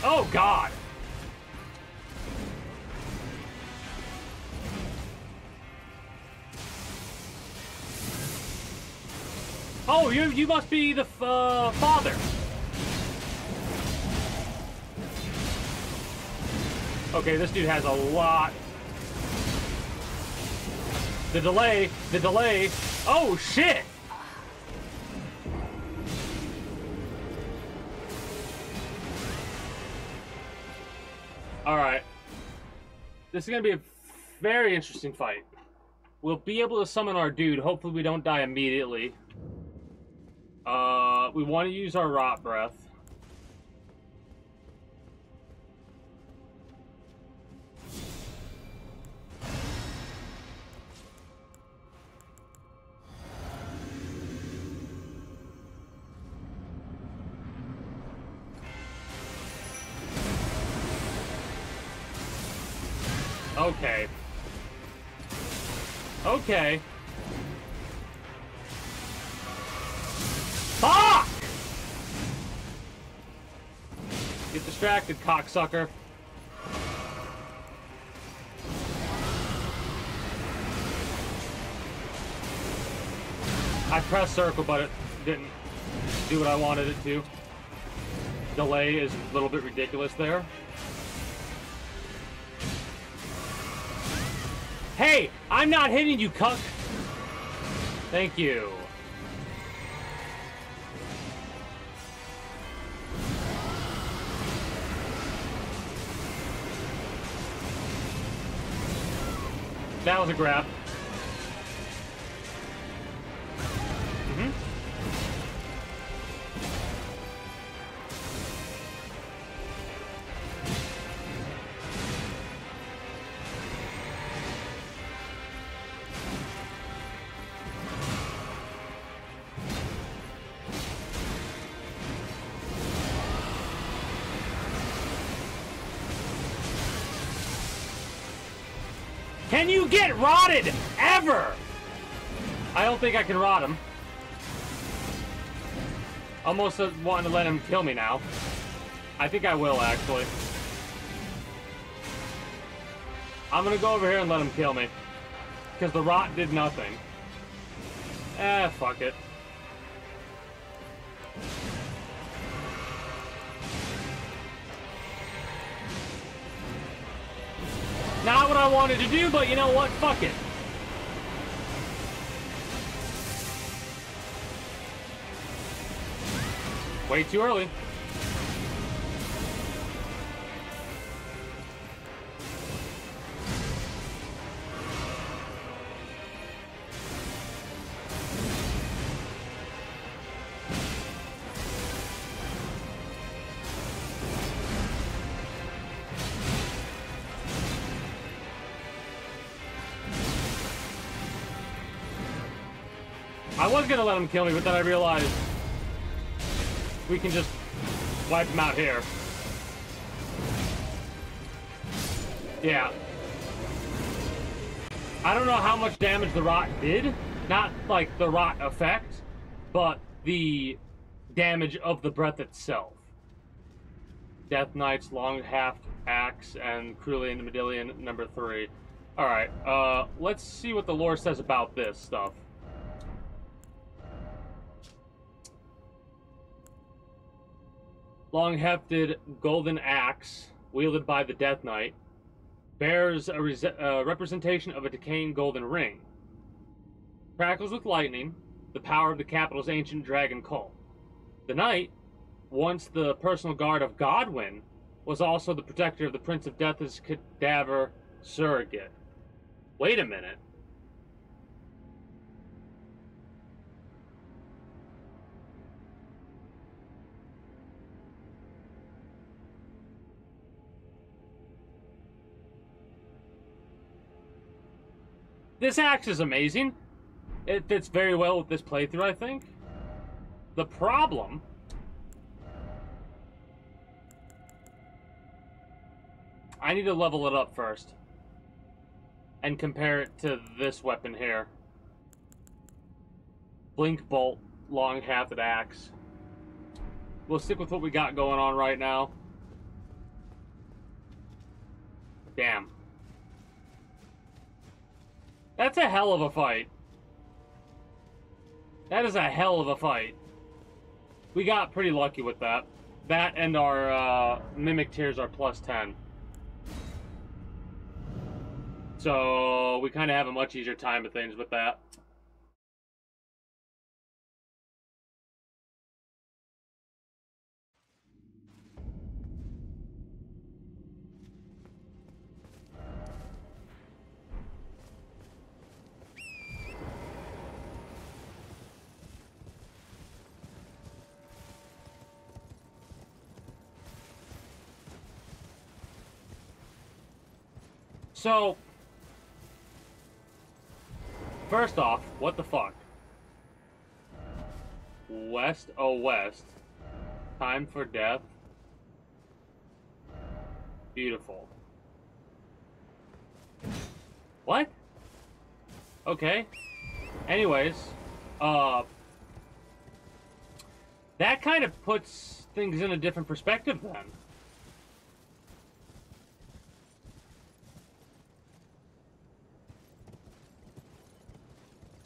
Oh, God! Oh, you must be the father. Okay, this dude has a lot. The delay. Oh, shit! Alright. This is gonna be a very interesting fight. We'll be able to summon our dude. Hopefully we don't die immediately. We want to use our rot breath. Okay. Okay. Fuck! Get distracted, cocksucker. I pressed circle, but it didn't do what I wanted it to. Delay is a little bit ridiculous there. Hey, I'm not hitting you, cuck. Thank you. That was a grab. Can you get rotted ever? I don't think I can rot him. Almost wanting to let him kill me now. I think I will, actually. I'm gonna go over here and let him kill me. Because the rot did nothing. Fuck it. Not what I wanted to do, but you know what? Fuck it. Way too early. I was gonna let him kill me, but then I realized we can just wipe him out here. Yeah. I don't know how much damage the rot did. Not like the rot effect, but the damage of the breath itself. Death Knight's long haft axe and Cruelly and Medillion number 3. Alright, let's see what the lore says about this stuff. Long-hefted golden axe, wielded by the Death Knight, bears a representation of a decaying golden ring. Crackles with lightning, the power of the capital's ancient dragon cult. The Knight, once the personal guard of Godwyn, was also the protector of the Prince of Death's cadaver surrogate. Wait a minute. This axe is amazing. It fits very well with this playthrough, I think. The problem... I need to level it up first. And compare it to this weapon here. Blink Bolt, long-hafted axe. We'll stick with what we got going on right now. Damn. That's a hell of a fight. That is a hell of a fight. We got pretty lucky with that. That and our Mimic Tears are plus 10. So we kind of have a much easier time of things with that. So, first off, what the fuck? West, oh west. Time for death. Beautiful. What? Okay. Anyways, that kind of puts things in a different perspective then.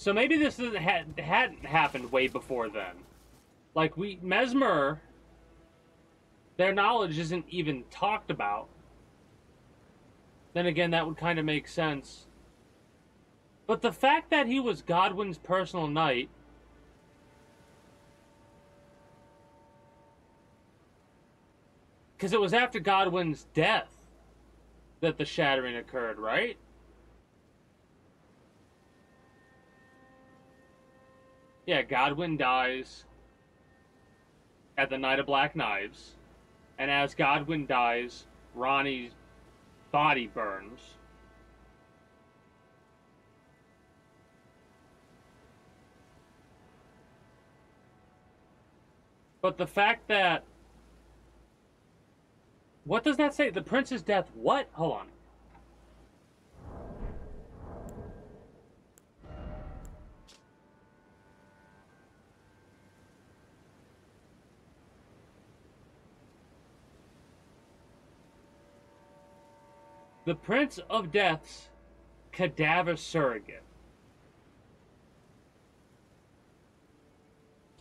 So maybe this hadn't happened way before then. Like, Mesmer, their knowledge isn't even talked about. Then again, that would kind of make sense. But the fact that he was Godwin's personal knight, because it was after Godwin's death that the shattering occurred, right? Yeah, Godwin dies at the Night of Black Knives, and as Godwin dies, Ronnie's body burns. But the fact that... What does that say? The prince's death... What? Hold on. The Prince of Death's cadaver surrogate.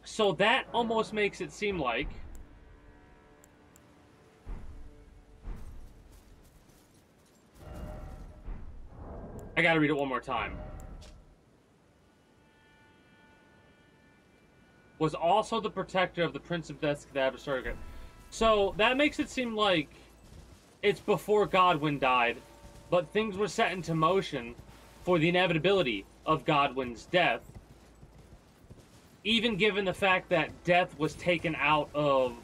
So that almost makes it seem like I gotta read it one more time. Was also the protector of the Prince of Death's cadaver surrogate. So that makes it seem like it's before Godwin died, but things were set into motion for the inevitability of Godwin's death, even given the fact that death was taken out of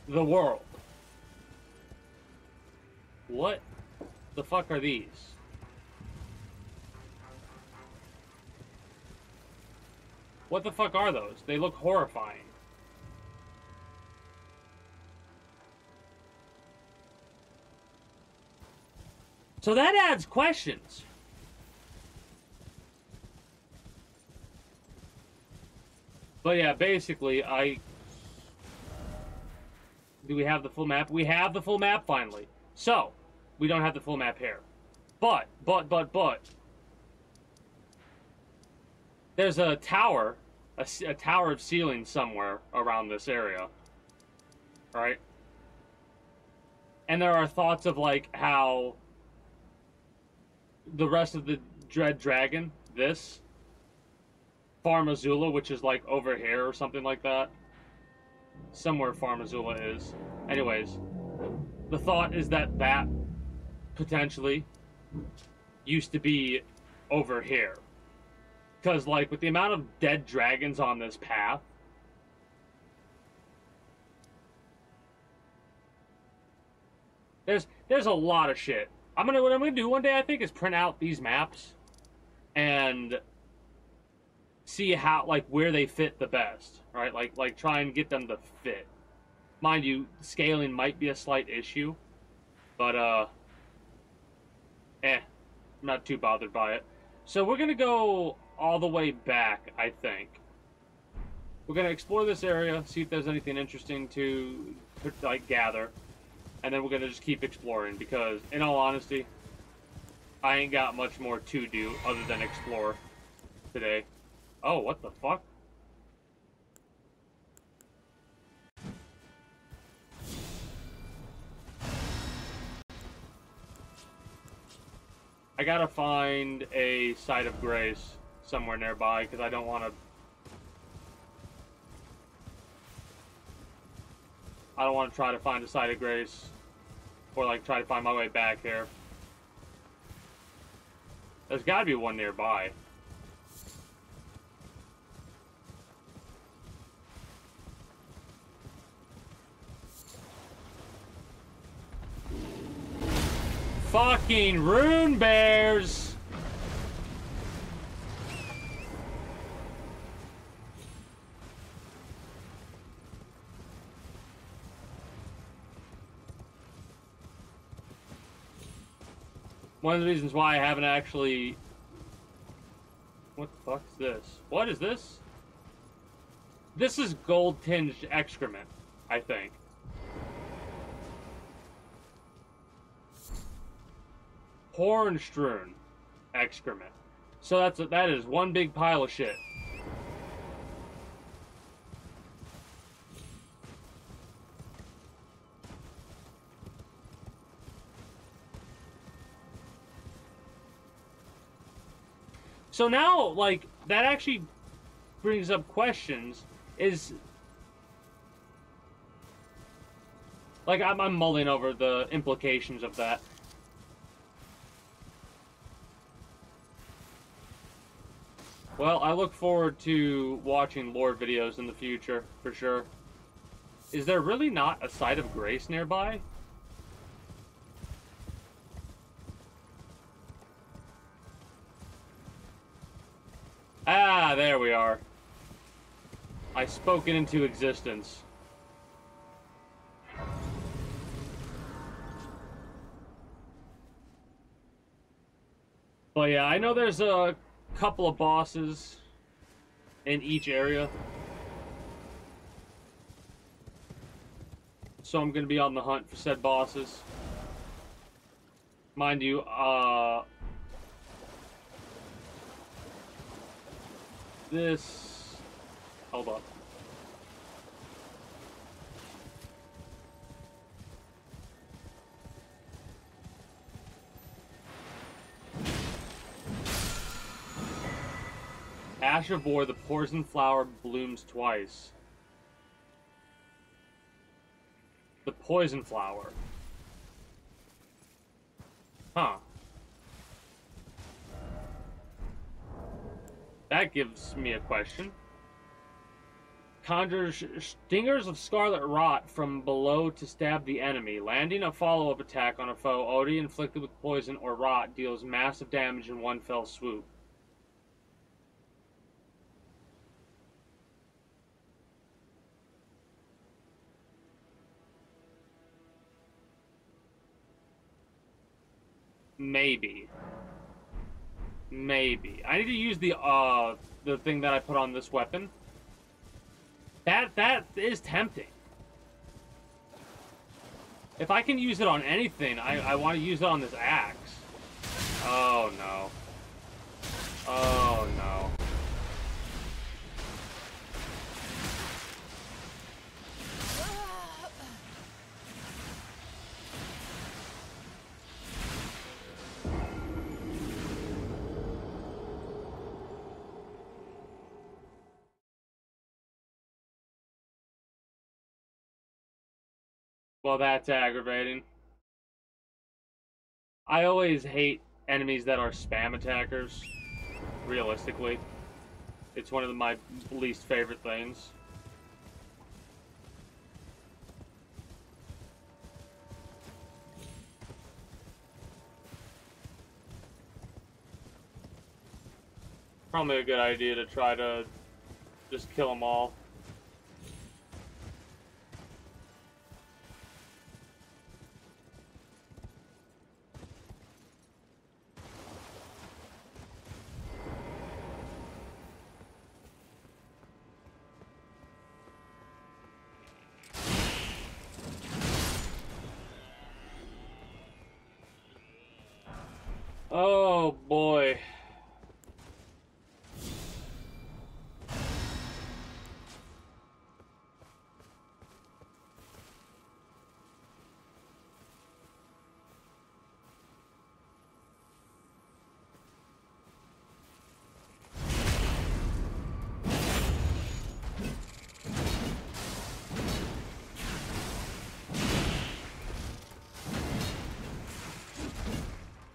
the world. What the fuck are these? What the fuck are those? They look horrifying. So that adds questions. But yeah, basically, do we have the full map? We have the full map finally. So, we don't have the full map here. But. There's a tower, a tower of ceilings somewhere around this area. Alright? And there are thoughts of, like, how the rest of the Dread Dragon, this, Farm Azula, which is, like, over here or something like that. Somewhere Farm Azula is. Anyways, the thought is that that potentially used to be over here. Because, like, with the amount of dead dragons on this path, there's a lot of shit. What I'm gonna do one day, I think, is print out these maps and see how, like, where they fit the best, right? Like try and get them to fit. Mind you, scaling might be a slight issue, but I'm not too bothered by it. So we're gonna go all the way back, I think. We're gonna explore this area, see if there's anything interesting to like gather. And then we're going to just keep exploring because, in all honesty, I ain't got much more to do other than explore today. Oh, what the fuck? I gotta find a site of grace somewhere nearby because I don't want to... I don't want to try to find a site of grace or, like, try to find my way back here. There's got to be one nearby. Fucking rune bears! One of the reasons why I haven't actually... What the fuck is this? What is this? This is gold-tinged excrement, I think. Horn-strewn excrement. So that is one big pile of shit. So now, like, that actually brings up questions. Is... Like, I'm mulling over the implications of that. Well, I look forward to watching lore videos in the future, for sure. Is there really not a site of grace nearby? Ah, there we are. I spoke it into existence. But yeah, I know there's a couple of bosses in each area. So I'm going to be on the hunt for said bosses. Mind you, this... Hold up. Ash of War, the poison flower blooms twice. The poison flower. Huh. That gives me a question. Conjures stingers of scarlet rot from below to stab the enemy. Landing a follow-up attack on a foe already inflicted with poison or rot deals massive damage in one fell swoop. Maybe. Maybe. I need to use the thing that I put on this weapon. That is tempting. If I can use it on anything, I want to use it on this axe. Oh no. Oh no. Well, that's aggravating. I always hate enemies that are spam attackers, realistically. It's one of my least favorite things. Probably a good idea to try to just kill them all. Oh boy.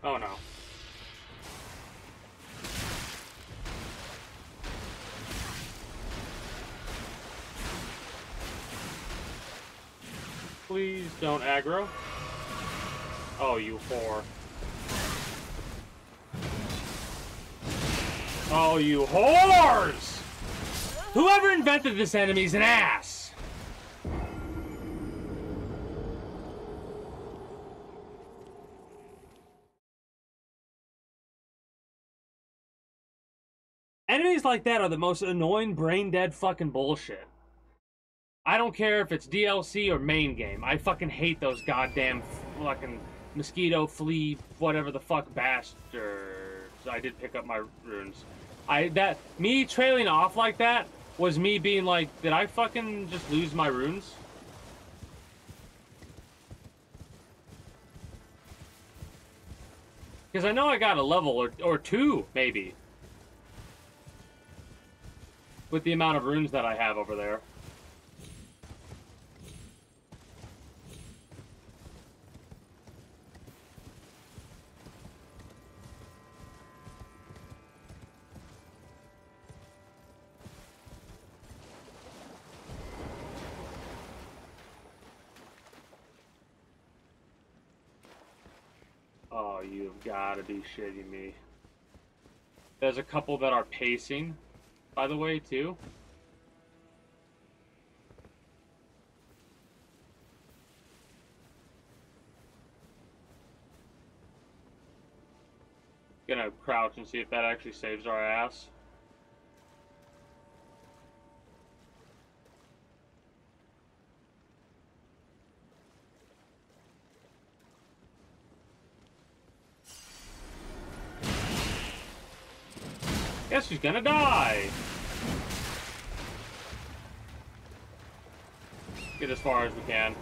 Oh no. Please don't aggro. Oh, you whore. Oh, you whores! Whoever invented this enemy's an ass! Enemies like that are the most annoying, brain-dead fucking bullshit. I don't care if it's DLC or main game. I fucking hate those goddamn fucking mosquito, flea, whatever the fuck bastards. I did pick up my runes. Me trailing off like that was me being like, did I fucking just lose my runes? Because I know I got a level or two, maybe. With the amount of runes that I have over there. Oh, you've got to be shitting me. There's a couple that are pacing, by the way, too. Gonna crouch and see if that actually saves our ass. Guess she's gonna die. Get as far as we can.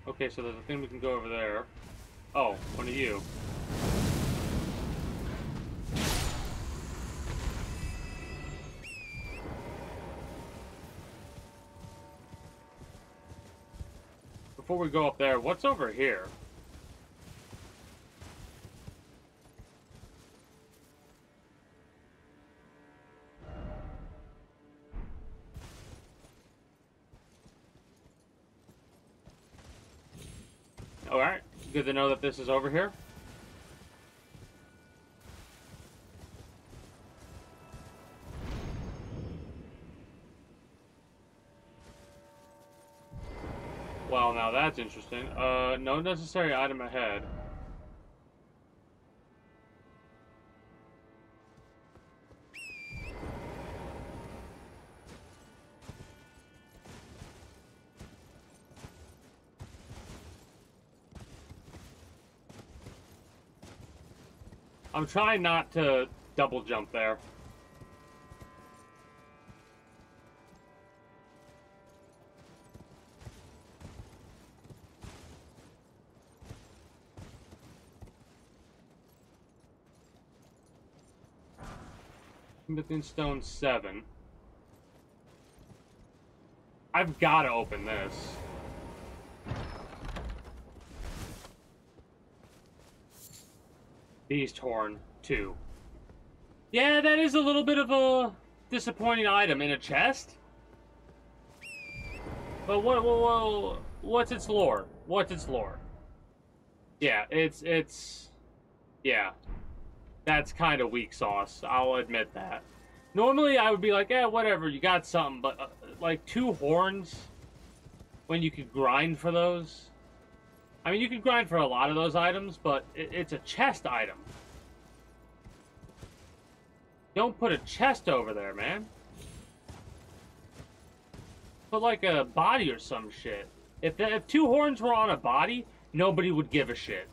Okay, so there's a thing we can go over there. Oh, one of you. Before we go up there, what's over here? Alright, good to know that this is over here. Well, now that's interesting. No necessary item ahead. I'm trying not to double jump there. Smithing Stone 7. I've got to open this. Beast Horn 2. Yeah, that is a little bit of a disappointing item in a chest. But what's its lore? What's its lore? Yeah, it's yeah. That's kind of weak sauce. I'll admit that. Normally, I would be like, yeah, whatever, you got something. But, like, 2 horns, when you could grind for those. I mean, you could grind for a lot of those items, but it's a chest item. Don't put a chest over there, man. Put, like, a body or some shit. If 2 horns were on a body, nobody would give a shit.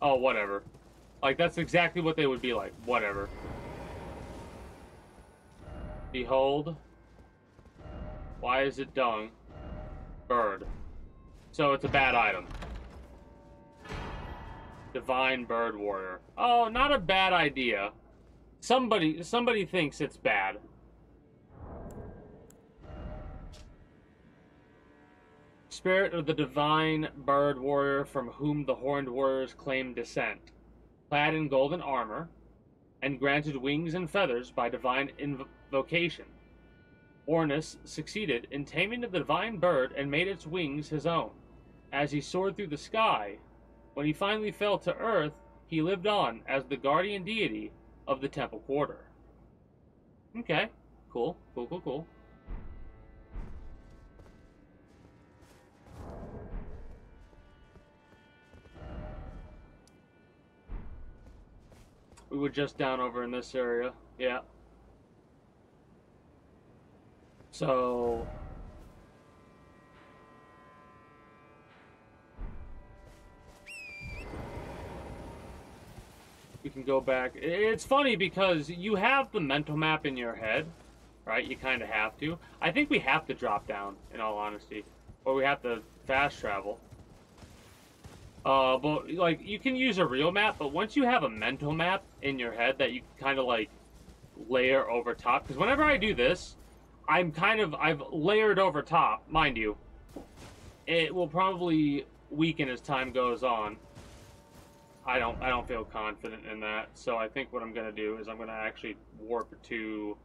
Oh, whatever. Like, that's exactly what they would be like. Whatever. Behold. Why is it dung? Bird. So it's a bad item. Divine Bird Warrior. Oh, not a bad idea. Somebody thinks it's bad. Spirit of the Divine Bird Warrior from whom the Horned Warriors claim descent. Clad in golden armor, and granted wings and feathers by divine invocation. Ornus succeeded in taming the divine bird and made its wings his own. As he soared through the sky, when he finally fell to earth, he lived on as the guardian deity of the temple quarter. Okay, cool. We were just down over in this area. Yeah. So we can go back. It's funny because you have the mental map in your head, right? You kind of have to. I think we have to drop down, in all honesty, or we have to fast travel. But like you can use a real map, but once you have a mental map in your head that you kind of like layer over top, because whenever I do this, I've layered over top, mind you. It will probably weaken as time goes on. I don't feel confident in that. So I think what I'm gonna do is I'm gonna actually warp to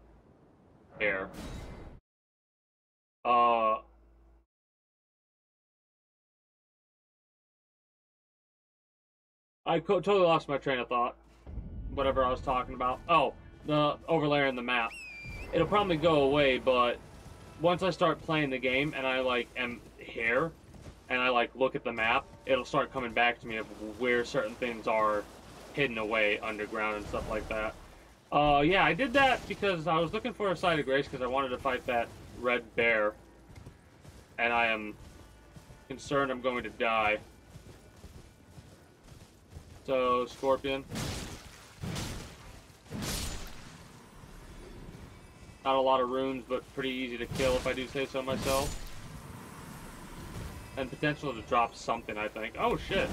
air. Uh, totally lost my train of thought. Whatever I was talking about. Oh, the overlaying the map. It'll probably go away, but once I start playing the game and I like am here and I like look at the map, it'll start coming back to me of where certain things are hidden away underground and stuff like that. Yeah, I did that because I was looking for a site of grace because I wanted to fight that red bear, and I am concerned I'm going to die. So, Scorpion. Not a lot of runes, but pretty easy to kill if I do say so myself. And potential to drop something, I think. Oh, shit.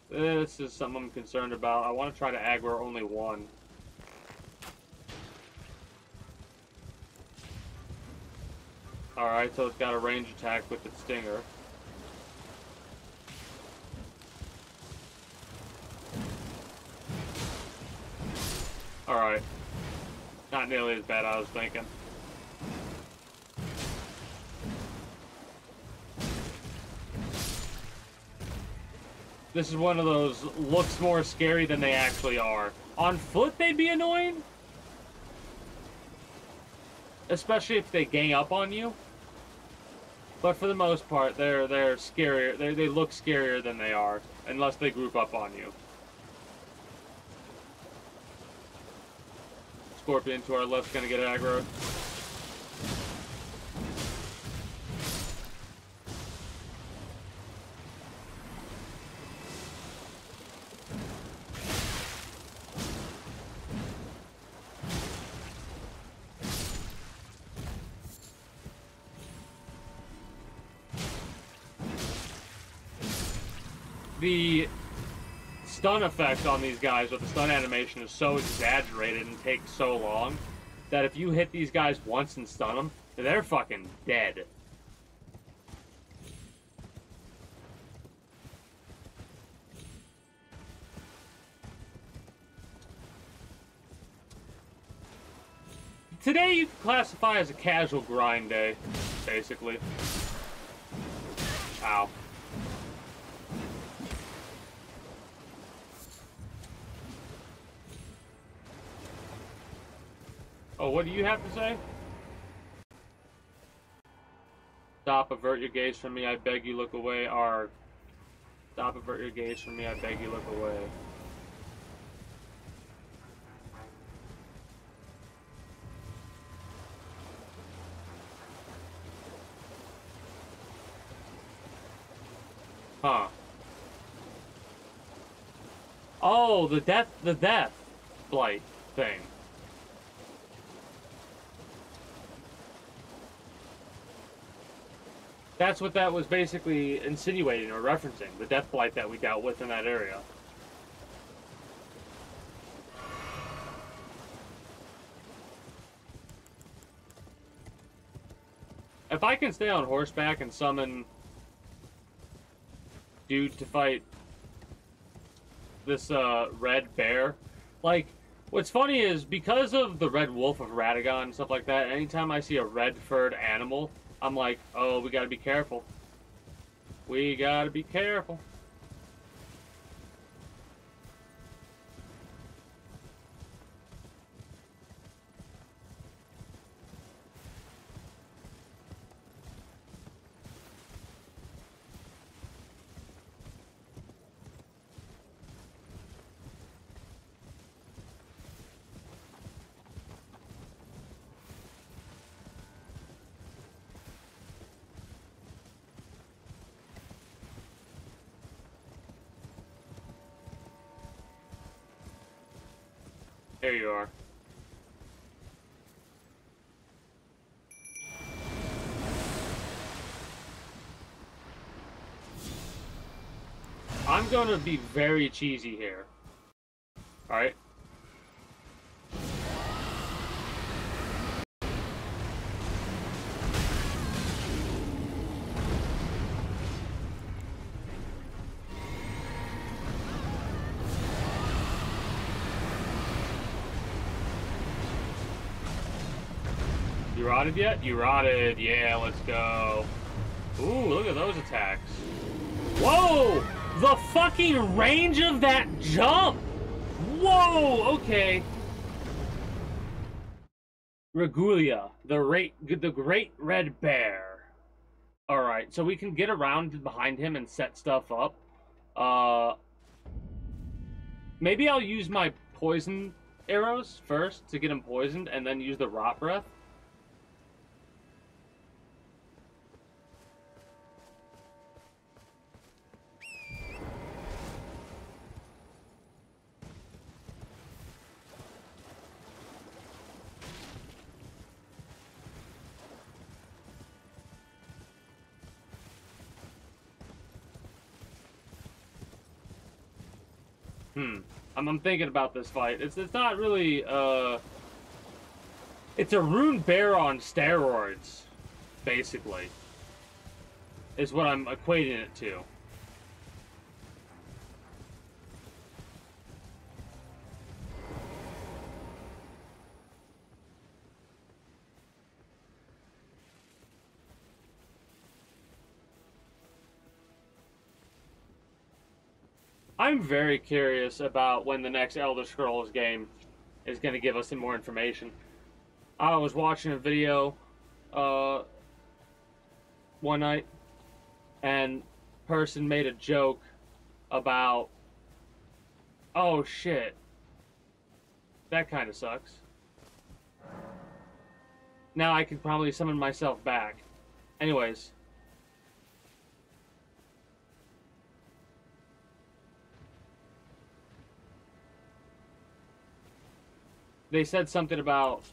This is something I'm concerned about. I want to try to aggro only one. Alright, so it's got a range attack with its stinger. Alright. Not nearly as bad as I was thinking. This is one of those looks more scary than they actually are. On foot, they'd be annoying. Especially if they gang up on you. But for the most part, they're scarier. They look scarier than they are. Unless they group up on you. Scorpion to our left's gonna get aggro. The stun effect on these guys with the stun animation is so exaggerated and takes so long that if you hit these guys once and stun them, they're fucking dead. Today you can classify as a casual grind day, basically. Ow. Oh, what do you have to say? Stop, avert your gaze from me, I beg you look away. Or, stop, avert your gaze from me, I beg you look away. Huh. Oh, the death blight thing. That's what that was basically insinuating or referencing, the death blight that we dealt with in that area. If I can stay on horseback and summon dude to fight this red bear, like, what's funny is because of the red wolf of Radagon and stuff like that, anytime I see a red furred animal, I'm like, oh, we gotta be careful. We gotta be careful. There you are. I'm going to be very cheesy here. Alright? You rotted yet? You rotted. Yeah, let's go. Ooh, look at those attacks. Whoa! The fucking range of that jump! Whoa! Okay. Regulia, the great red bear. Alright, so we can get around behind him and set stuff up. Maybe I'll use my poison arrows first to get him poisoned, and then use the rot breath. I'm thinking about this fight. It's not really, it's a rune bear on steroids, basically, is what I'm equating it to. I'm very curious about when the next Elder Scrolls game is going to give us some more information. I was watching a video one night, and person made a joke about, oh shit, that kind of sucks. Now I can probably summon myself back. Anyways. They said something about,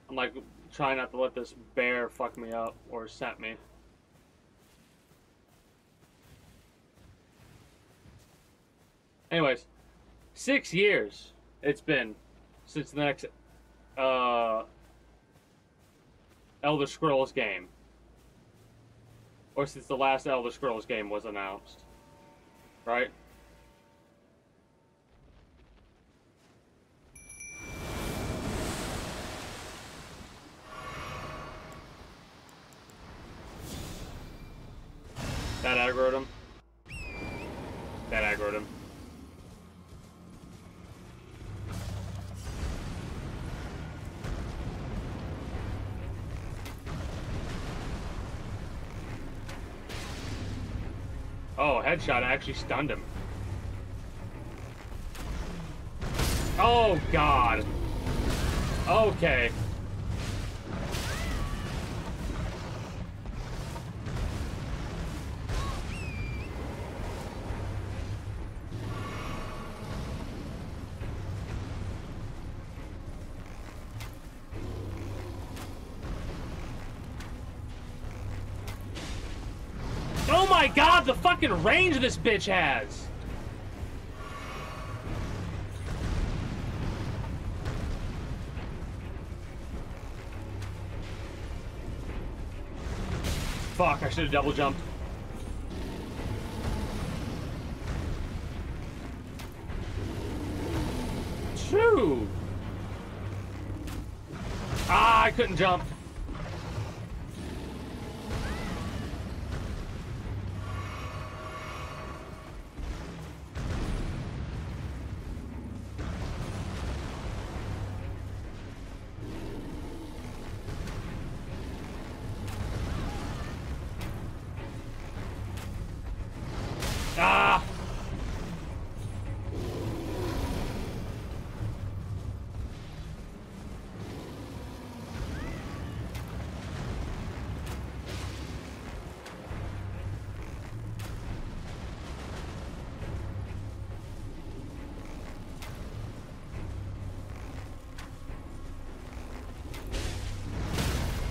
I'm like, trying not to let this bear fuck me up or set me. Anyways, 6 years it's been since the next Elder Scrolls game. Or since the last Elder Scrolls game was announced. Right? That aggroed him. That aggroed him. Oh, headshot actually stunned him. Oh, God. Okay. Oh my God, the fucking range this bitch has! Fuck, I should have double jumped. True. Ah, I couldn't jump. Ah!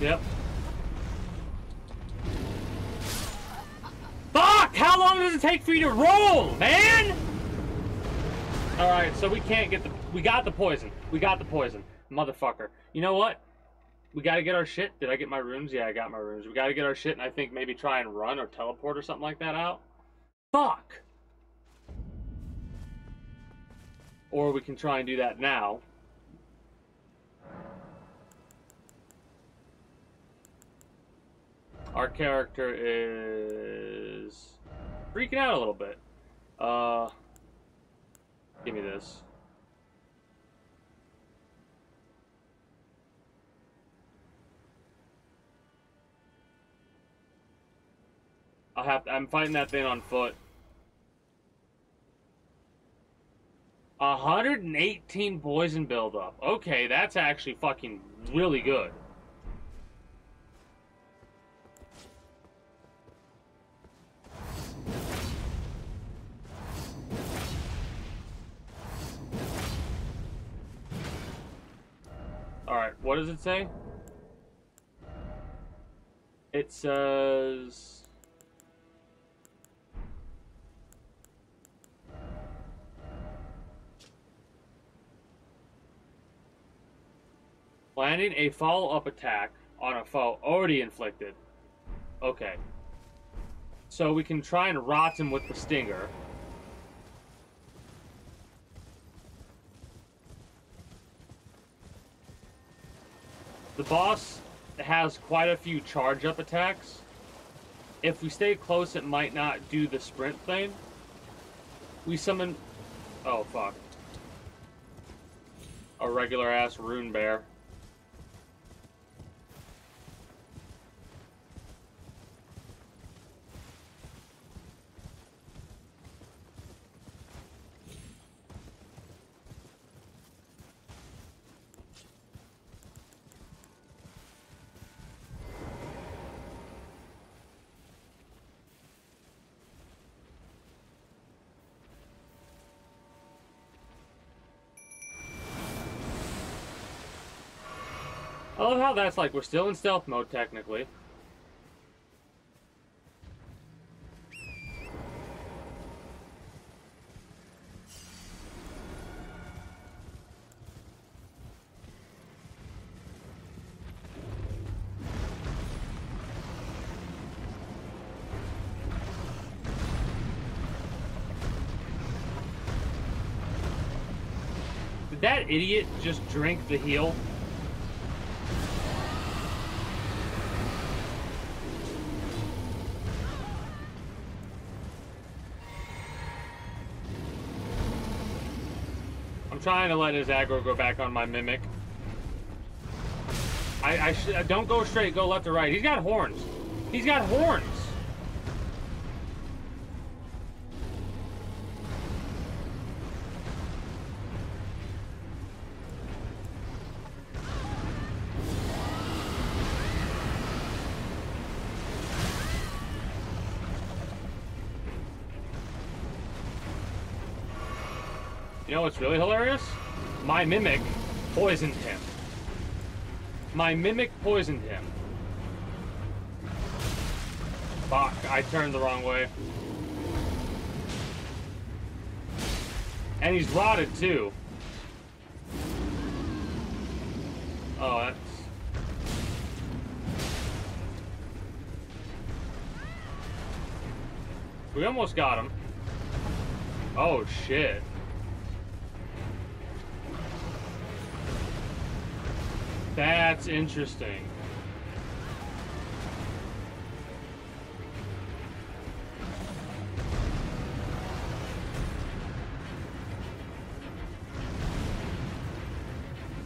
Yep. Fuck! How long does it take for you to roll, man? Alright, so we can't get the... We got the poison. We got the poison. Motherfucker. You know what? We gotta get our shit. Did I get my runes? Yeah, I got my runes. We gotta get our shit and I think maybe try and run or teleport or something like that out. Fuck! Or we can try and do that now. Our character is freaking out a little bit. Give me this. I'm fighting that thing on foot. 118 poison buildup. Okay, that's actually fucking really good. Alright, what does it say? It says... landing a follow-up attack on a foe already inflicted. Okay. So we can try and rot him with the stinger. The boss has quite a few charge-up attacks. If we stay close, it might not do the sprint thing. We summon... Oh, fuck. A regular-ass rune bear. I love how that's like, we're still in stealth mode, technically. Did that idiot just drink the heal? Trying to let his aggro go back on my mimic. Don't go straight, go left or right. He's got horns. He's got horns. You know what's really hilarious? My mimic poisoned him. My mimic poisoned him. Fuck, I turned the wrong way. And he's rotted too. Oh, that's... We almost got him. Oh, shit. That's interesting.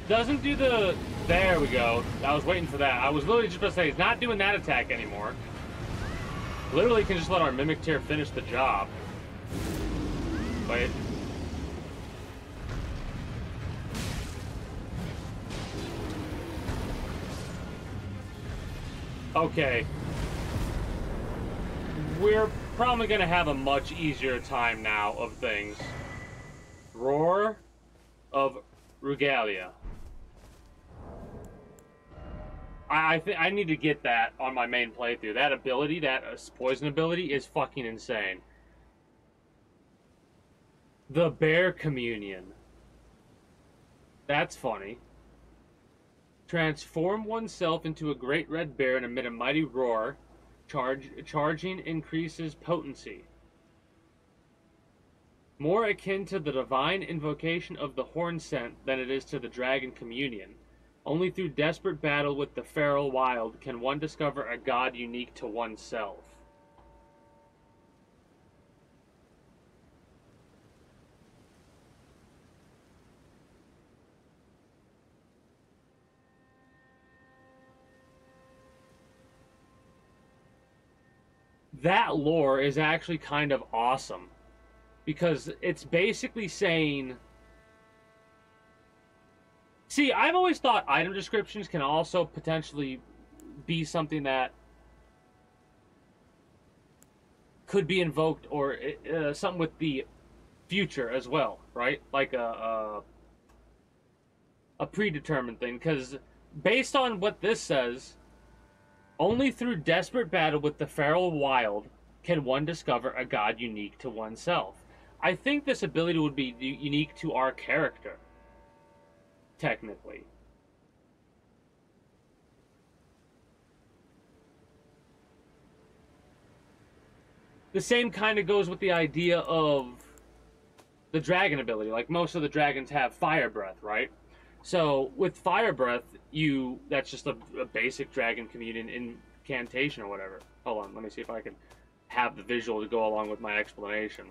Doesn't do the... There we go. I was waiting for that. I was literally just about to say, he's not doing that attack anymore. Literally can just let our Mimic Tear finish the job. Wait. Okay. We're probably going to have a much easier time now of things. Roar of Regalia. I think I need to get that on my main playthrough. That ability, that poison ability, is fucking insane. The Bear Communion. That's funny. Transform oneself into a great red bear and emit a mighty roar. Charging increases potency. More akin to the divine invocation of the horn scent than it is to the dragon communion. Only through desperate battle with the feral wild can one discover a god unique to oneself. That lore is actually kind of awesome. Because it's basically saying... See, I've always thought item descriptions can also potentially be something that could be invoked, or something with the future as well, right? Like a predetermined thing. Because based on what this says, only through desperate battle with the feral wild can one discover a god unique to oneself. I think this ability would be unique to our character, technically. The same kind of goes with the idea of the dragon ability. Like, most of the dragons have fire breath, right? So, with fire breath, that's just a basic dragon communion incantation or whatever. Hold on, let me see if I can have the visual to go along with my explanation.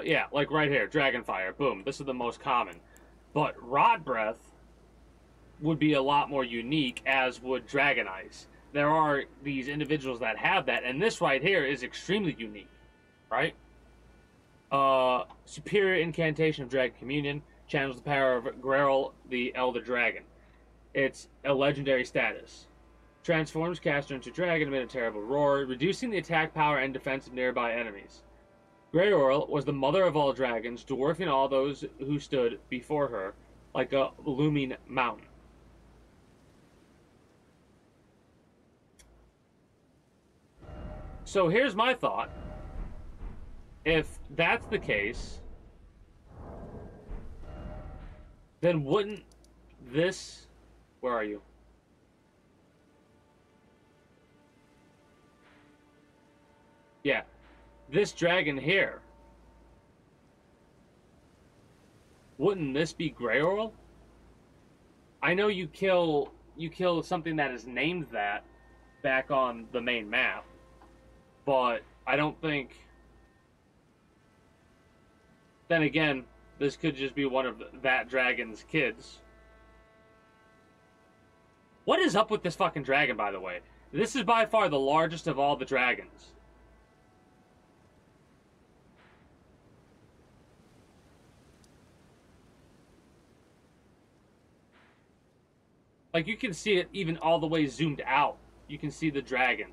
Yeah, like right here, dragon fire, boom. This is the most common. But rot breath would be a lot more unique, as would dragon ice. There are these individuals that have that, and this right here is extremely unique, right? Superior incantation of dragon communion channels the power of Greril, the elder dragon. It's a legendary status. Transforms caster into dragon amid a terrible roar, reducing the attack power and defense of nearby enemies. Greril was the mother of all dragons, dwarfing all those who stood before her like a looming mountain. So here's my thought. If that's the case, then wouldn't this... Where are you? Yeah. This dragon here, wouldn't this be Greril? I know you kill something that is named that back on the main map, but I don't think... Then again, this could just be one of that dragon's kids. What is up with this fucking dragon, by the way? This is by far the largest of all the dragons. Like, you can see it even all the way zoomed out. You can see the dragon.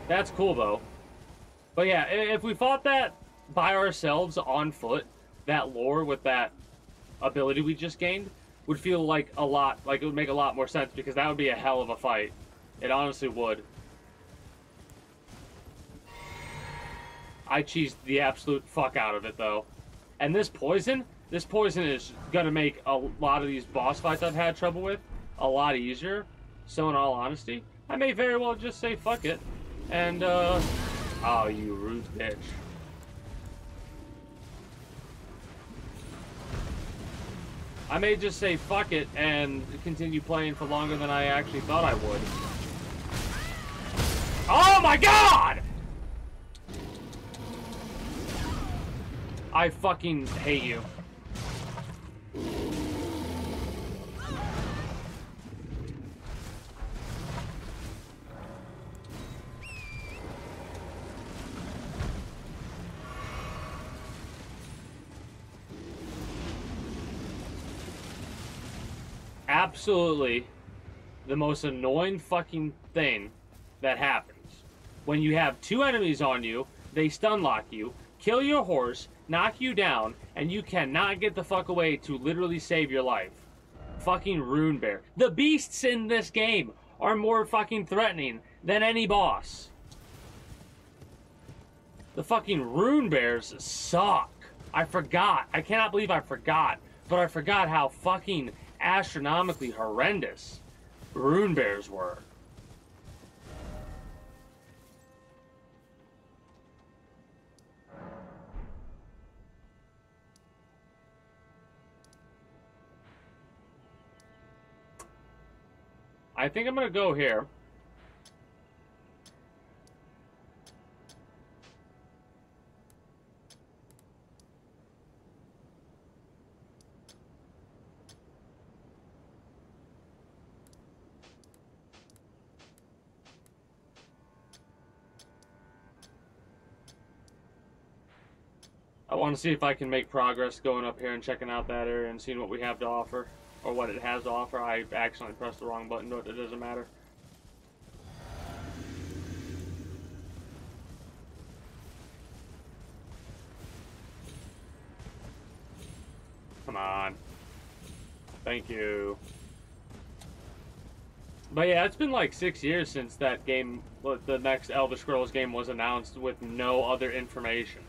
That's cool, though. But yeah, if we fought that by ourselves on foot, that lore with that ability we just gained would feel like a lot, like it would make a lot more sense, because that would be a hell of a fight. It honestly would. I cheesed the absolute fuck out of it, though. And this poison is gonna make a lot of these boss fights I've had trouble with a lot easier. So in all honesty, I may very well just say fuck it. And, oh, you rude bitch. I may just say fuck it and continue playing for longer than I actually thought I would. Oh my god! I fucking hate you. Absolutely the most annoying fucking thing that happens when you have two enemies on you they stun lock you, kill your horse, knock you down, and you cannot get the fuck away to literally save your life. Fucking Rune Bear. The beasts in this game are more fucking threatening than any boss. The fucking Rune Bears suck. I forgot. I cannot believe I forgot. But I forgot how fucking astronomically horrendous Rune Bears were. I think I'm gonna go here. I want to see if I can make progress going up here and checking out that area and seeing what we have to offer. Or what it has to offer. I accidentally pressed the wrong button, but it doesn't matter. Come on. Thank you. But yeah, it's been like 6 years since that game, the next Elder Scrolls game was announced with no other information.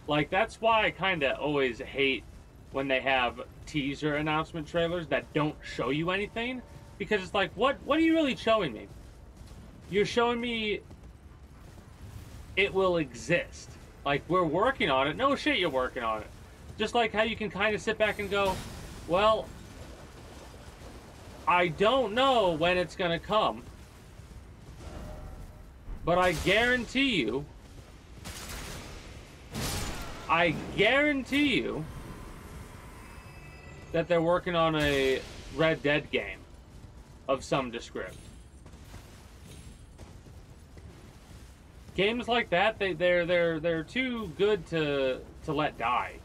Like, that's why I kind of always hate when they have teaser announcement trailers that don't show you anything. Because it's like, what are you really showing me? You're showing me it will exist. Like, we're working on it. No shit, you're working on it. Just like how you can kind of sit back and go, well, I don't know when it's going to come. But I guarantee you that they're working on a Red Dead game of some description. Games like that, they're too good to let die.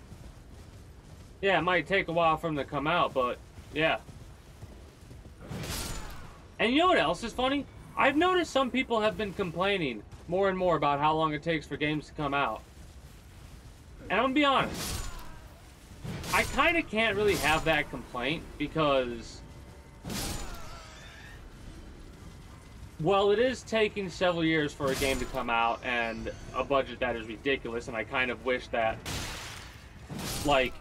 Yeah, it might take a while for them to come out, but yeah. And you know what else is funny? I've noticed some people have been complaining more and more about how long it takes for games to come out. And I'm gonna be honest, I kind of can't really have that complaint because, well, it is taking several years for a game to come out and a budget that is ridiculous, and I kind of wish that, like,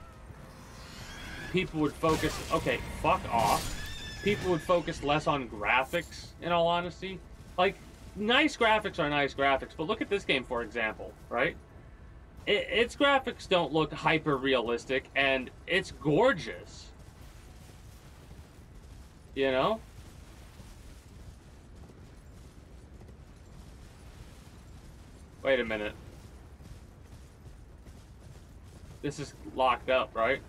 people would focus, okay, fuck off. People would focus less on graphics, in all honesty. Like, nice graphics are nice graphics, but look at this game, for example, right? Its graphics don't look hyper-realistic, and it's gorgeous. You know? Wait a minute. This is locked up, right?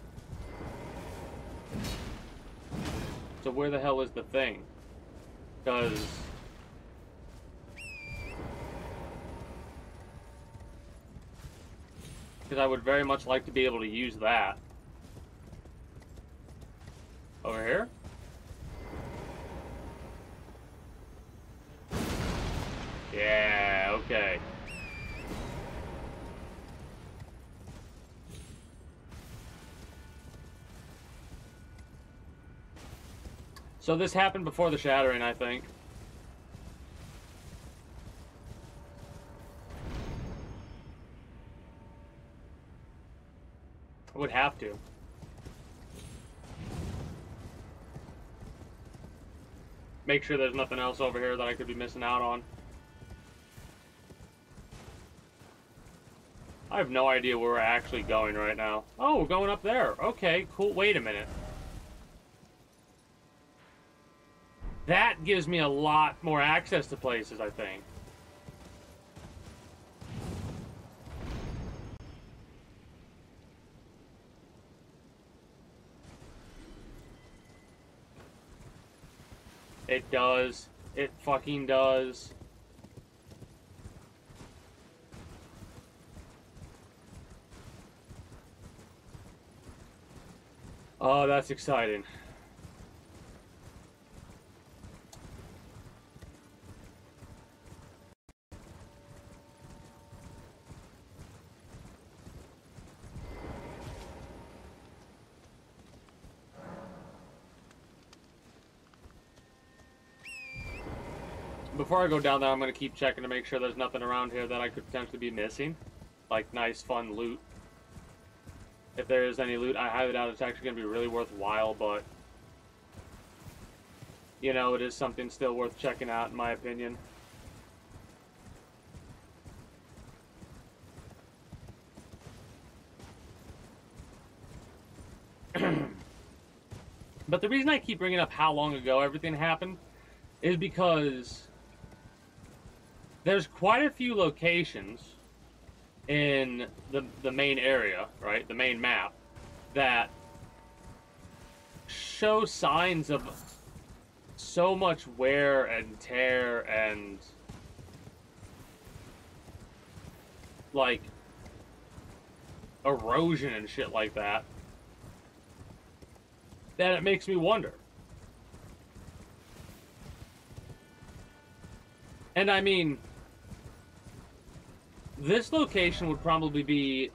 So where the hell is the thing? Because I would very much like to be able to use that. Over here? Yeah, okay. So this happened before the shattering, I think. I would have to. Make sure there's nothing else over here that I could be missing out on. I have no idea where we're actually going right now. Oh, we're going up there. Okay, cool. Wait a minute. That gives me a lot more access to places, I think. It does. It fucking does. Oh, that's exciting. before I go down there, I'm going to keep checking to make sure there's nothing around here that I could potentially be missing. Like, nice, fun loot. If there is any loot, I highly doubt it's actually going to be really worthwhile, but... You know, it is something still worth checking out, in my opinion. But the reason I keep bringing up how long ago everything happened is because there's quite a few locations in the main area, right? The main map that show signs of so much wear and tear and like erosion and shit like that that it makes me wonder. And I mean, this location would probably be...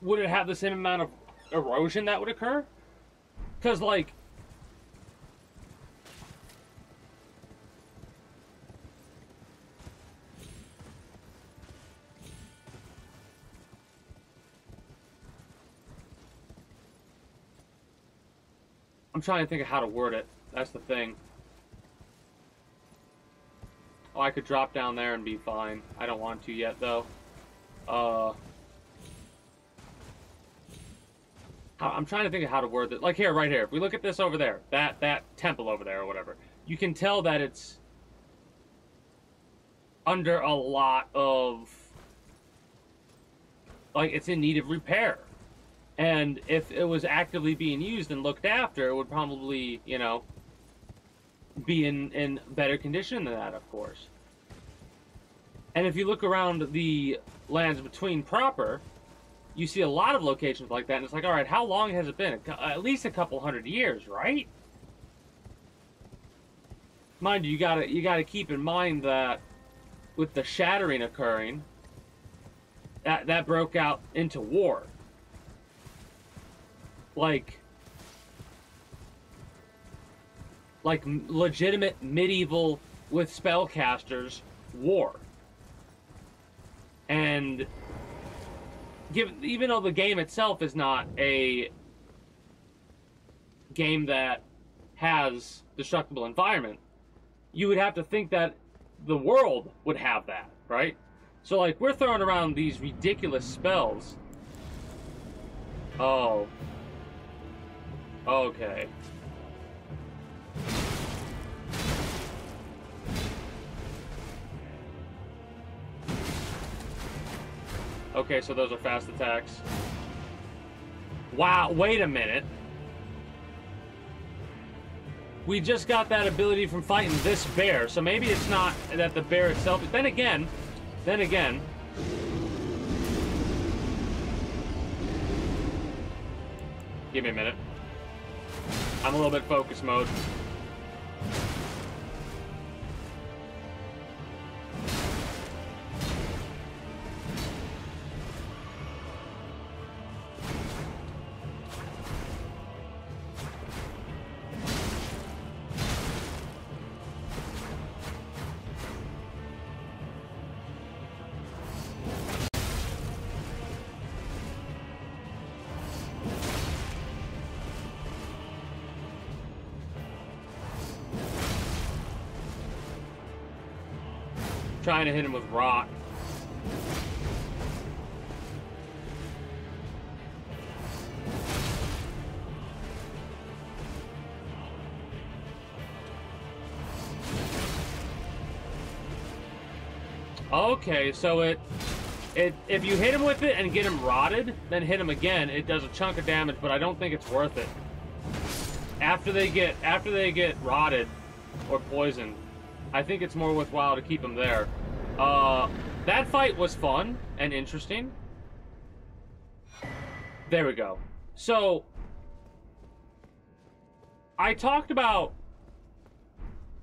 Would it have the same amount of erosion that would occur? Because, like... I'm trying to think of how to word it. That's the thing. Oh, I could drop down there and be fine. I don't want to yet, though. I'm trying to think of how to word it. Like here, right here. If we look at this over there, that temple over there or whatever, you can tell that it's under a lot of... Like, it's in need of repair. And if it was actively being used and looked after, it would probably, you know, be in better condition than that, of course. And if you look around the lands between proper, you see a lot of locations like that, and it's like, all right, how long has it been? At least a couple 100 years, right? Mind you, you gotta keep in mind that with the shattering occurring, that broke out into war. Like legitimate medieval with spellcasters war. And even though the game itself is not a game that has destructible environment, you would have to think that the world would have that, right? So like, we're throwing around these ridiculous spells. Oh. Okay. Okay, so those are fast attacks. Wow, wait a minute. We just got that ability from fighting this bear, so maybe it's not that the bear itself... Then again... Give me a minute. I'm a little bit focus mode. Trying to hit him with rock. Okay, so it if you hit him with it and get him rotted, then hit him again, it does a chunk of damage, but I don't think it's worth it. After they get rotted or poisoned, I think it's more worthwhile to keep them there. That fight was fun and interesting. There we go. So, I talked about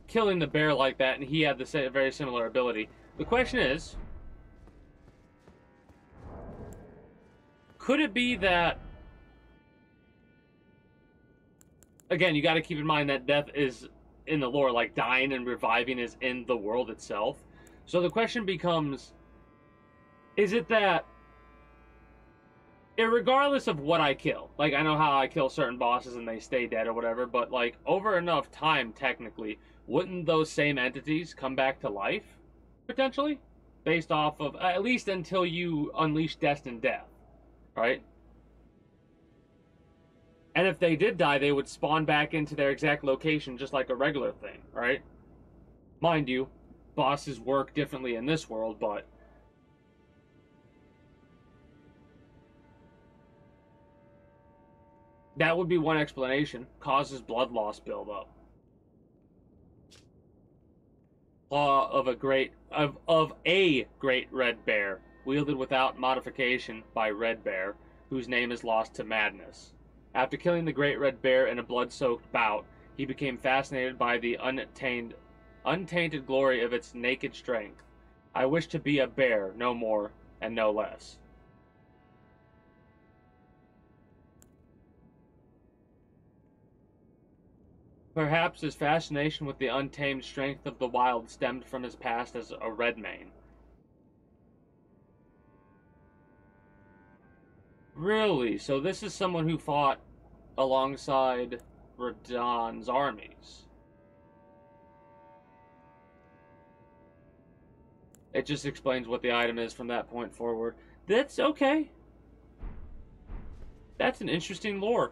killing the bear like that, and he had the very similar ability. The question is, could it be that again, you got to keep in mind that death is in the lore, like dying and reviving is in the world itself. So the question becomes, is it that, regardless of what I kill, like I know how I kill certain bosses and they stay dead or whatever, but like over enough time, technically, wouldn't those same entities come back to life potentially, based off of at least until you unleash destined death, right? And if they did die, they would spawn back into their exact location just like a regular thing, right? Mind you, bosses work differently in this world, but that would be one explanation. Causes blood loss buildup. Claw of a great red bear, wielded without modification by Red Bear, whose name is lost to madness. After killing the great red bear in a blood-soaked bout, he became fascinated by the untainted glory of its naked strength. I wish to be a bear, no more and no less. Perhaps his fascination with the untamed strength of the wild stemmed from his past as a Redmane. Really? So this is someone who fought alongside Radahn's armies. It just explains what the item is from that point forward. That's okay. That's an interesting lore.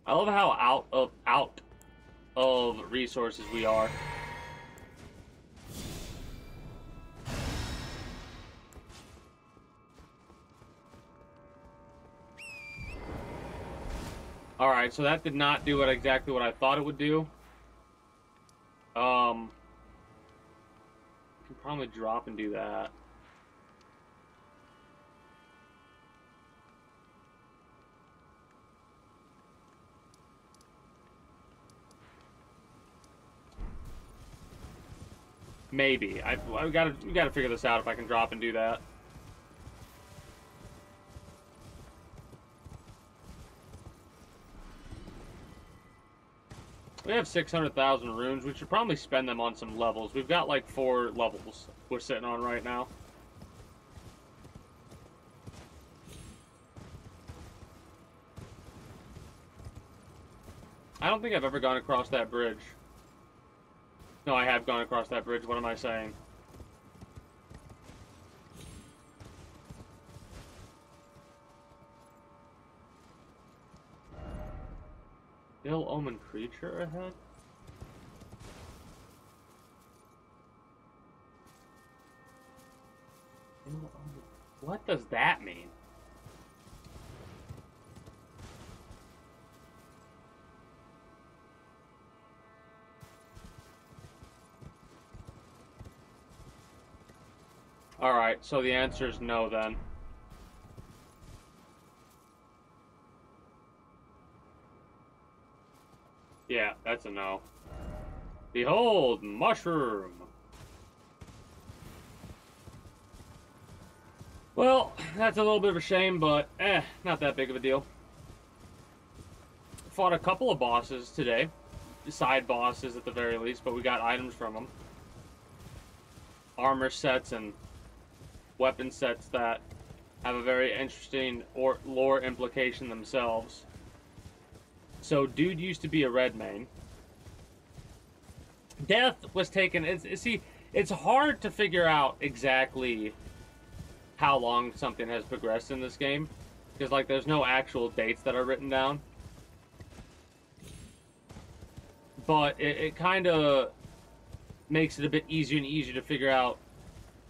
I love how out of resources we are. Alright, so that did not do exactly what I thought it would do. I can probably drop and do that. Maybe. we gotta figure this out if I can drop and do that. We have 600,000 runes. We should probably spend them on some levels. We've got like 4 levels we're sitting on right now. I don't think I've ever gone across that bridge. No, I have gone across that bridge. What am I saying? Ill-omened creature ahead? What does that mean? Alright, so the answer is no then. Yeah, that's a no. Behold, mushroom! Well, that's a little bit of a shame, but not that big of a deal. Fought a couple of bosses today. Side bosses at the very least, but we got items from them. Armor sets and weapon sets that have a very interesting lore implication themselves. So, dude used to be a Redmane. Death was taken... See, it's hard to figure out exactly how long something has progressed in this game. Because, like, there's no actual dates that are written down. But it kind of makes it a bit easier and easier to figure out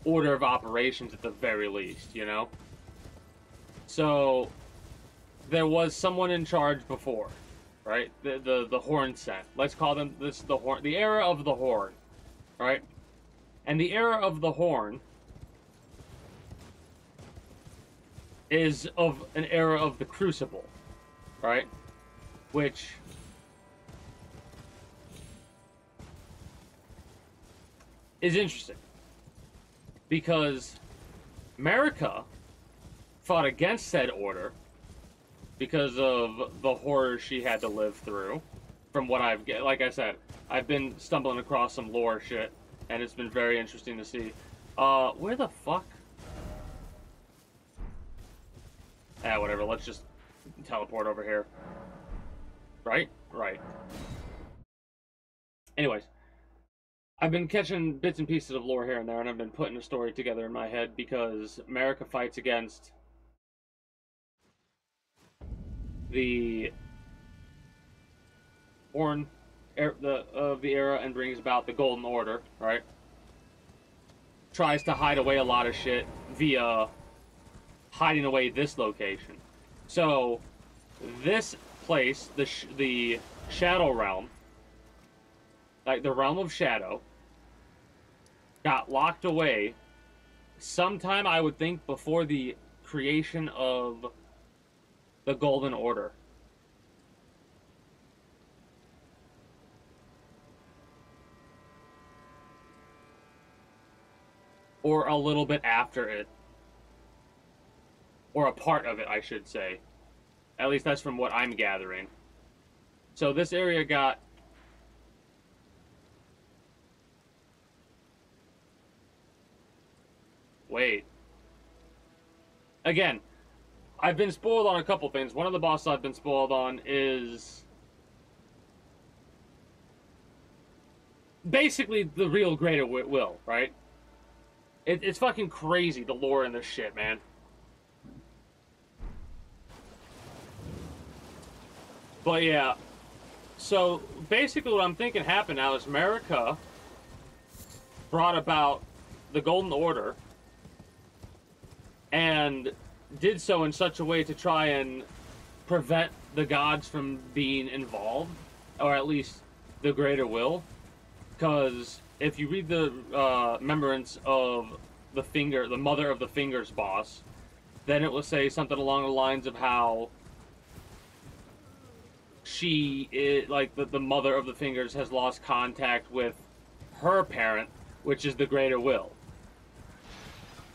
order of operations at the very least, you know? So, there was someone in charge before, right? The horn set. Let's call them the era of the horn, right? And the era of the horn is of an era of the crucible, right? Which is interesting. because America fought against said order because of the horror she had to live through. From what like I said, I've been stumbling across some lore shit, and it's been very interesting to see. Where the fuck? Ah, whatever, let's just teleport over here. Right? Right. Anyways, I've been catching bits and pieces of lore here and there, and I've been putting a story together in my head because America fights against the born of the era and brings about the Golden Order, right? Tries to hide away a lot of shit via hiding away this location. So, this place, the Shadow Realm, like the Realm of Shadow, got locked away sometime, I would think, before the creation of the Golden Order. Or a little bit after it. Or a part of it, I should say. At least that's from what I'm gathering. So this area got... Wait. Again, I've been spoiled on a couple things. One of the bosses I've been spoiled on is... basically the real Greater Will, right? It's fucking crazy, the lore in this shit, man. But yeah, so basically what I'm thinking happened now is America brought about the Golden Order and did so in such a way to try and prevent the gods from being involved, or at least the Greater Will. Because if you read the remembrance of the Mother of the Fingers boss, then it will say something along the lines of how she is, like, the Mother of the Fingers has lost contact with her parent, which is the Greater Will.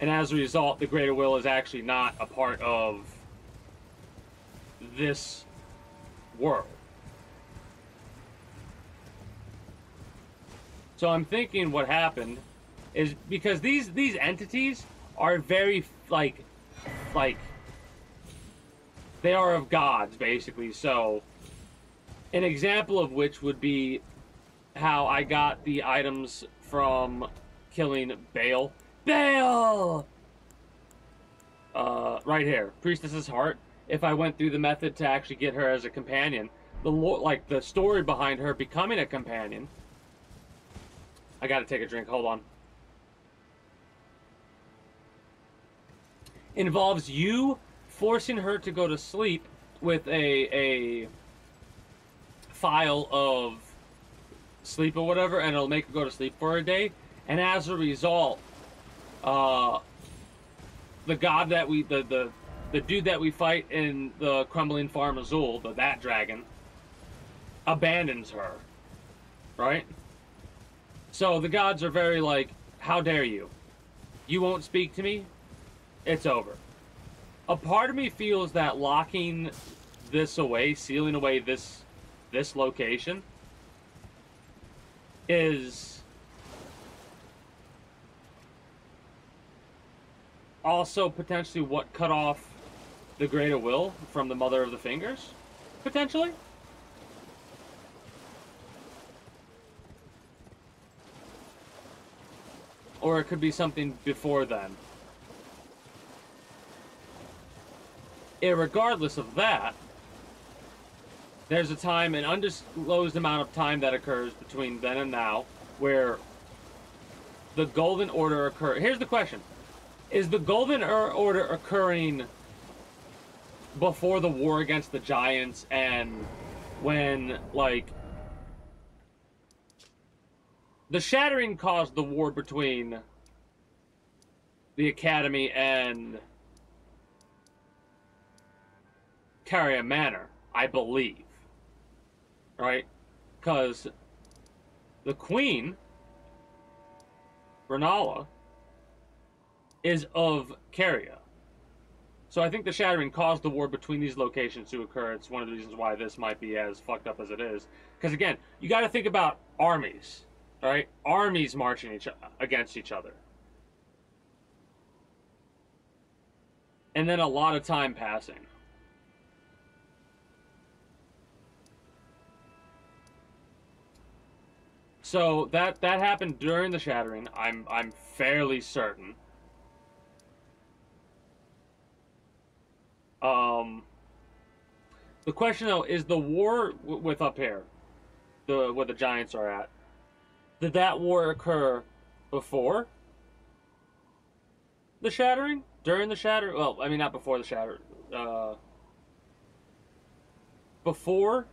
And as a result, the Greater Will is actually not a part of this world. So I'm thinking what happened is because these entities are very, like, they are of gods, basically. So an example of which would be how I got the items from killing Baal. Baal! Right here. Priestess's Heart. If I went through the method to actually get her as a companion, the story behind her becoming a companion. I gotta take a drink, hold on. Involves you forcing her to go to sleep with a file of sleep or whatever, and it'll make her go to sleep for a day. And as a result, the god that the dude that we fight in the Crumbling Farm Azul, that dragon, abandons her, right? So the gods are very like, how dare you? You won't speak to me? It's over. A part of me feels that locking this away, sealing away this location, is also potentially what cut off the Greater Will from the Mother of the Fingers, potentially. Or it could be something before then. Irregardless of that, there's a time, an undisclosed amount of time that occurs between then and now, where the Golden Order occurs. Here's the question. Is the Golden Order occurring before the war against the Giants and when, like, the Shattering caused the war between the Academy and Caria Manor, I believe. Right? Because the Queen, Renala, is of Caria. So I think the Shattering caused the war between these locations to occur. It's one of the reasons why this might be as fucked up as it is. Because again, you got to think about armies, all right? Armies marching against each other. And then a lot of time passing. So that happened during the Shattering. I'm fairly certain. The question though is the war with up here, where the giants are at. Did that war occur before the Shattering? During the Shattering? Well, I mean not before the Shattering. Before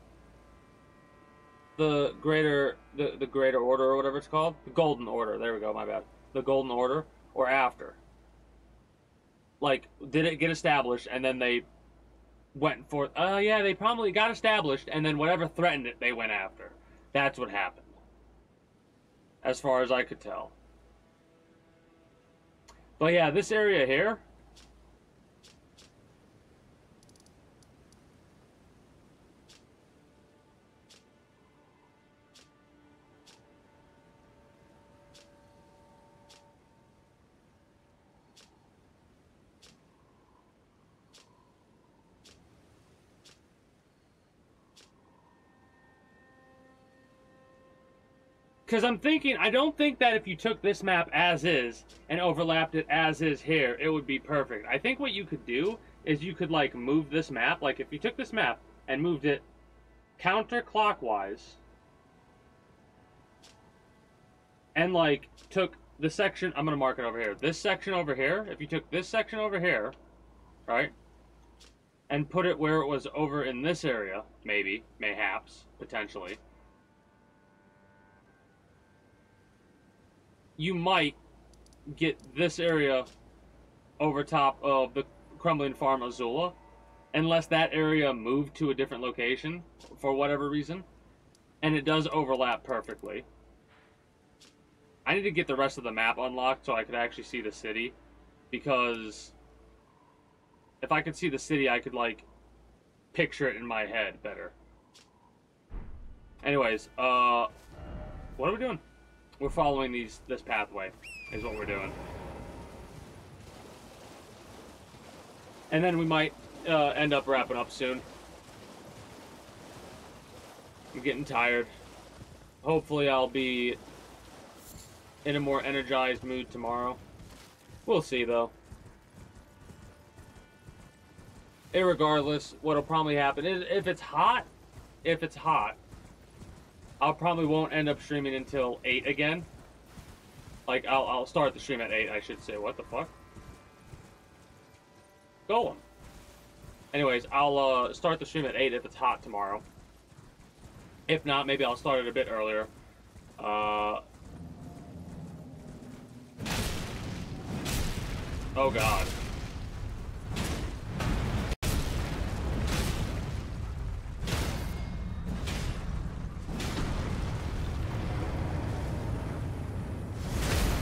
the greater order or whatever it's called, the Golden Order. There we go. My bad. The Golden Order, or after? Like, did it get established and then they went for? Yeah, they probably got established and then whatever threatened it, they went after. That's what happened, as far as I could tell. But yeah, this area here. Because I'm thinking, I don't think that if you took this map as is and overlapped it as is here, it would be perfect. I think what you could do is you could, like, move this map. Like, if you took this map and moved it counterclockwise and, like, took the section, I'm going to mark it over here. This section over here, if you took this section over here, right, and put it where it was over in this area, maybe, mayhaps, potentially, you might get this area over top of the crumbling farm Azula, unless that area moved to a different location for whatever reason, and it does overlap perfectly. I need to get the rest of the map unlocked so I could actually see the city, because if I could see the city, I could, like, picture it in my head better. Anyways, what are we doing? We're following this pathway, is what we're doing. And then we might end up wrapping up soon. I'm getting tired. Hopefully I'll be in a more energized mood tomorrow. We'll see, though. Irregardless, what'll probably happen is if it's hot, I probably won't end up streaming until 8 again. Like, I'll start the stream at 8, I should say. What the fuck? Golem. Anyways, I'll start the stream at 8 if it's hot tomorrow. If not, maybe I'll start it a bit earlier. Oh god.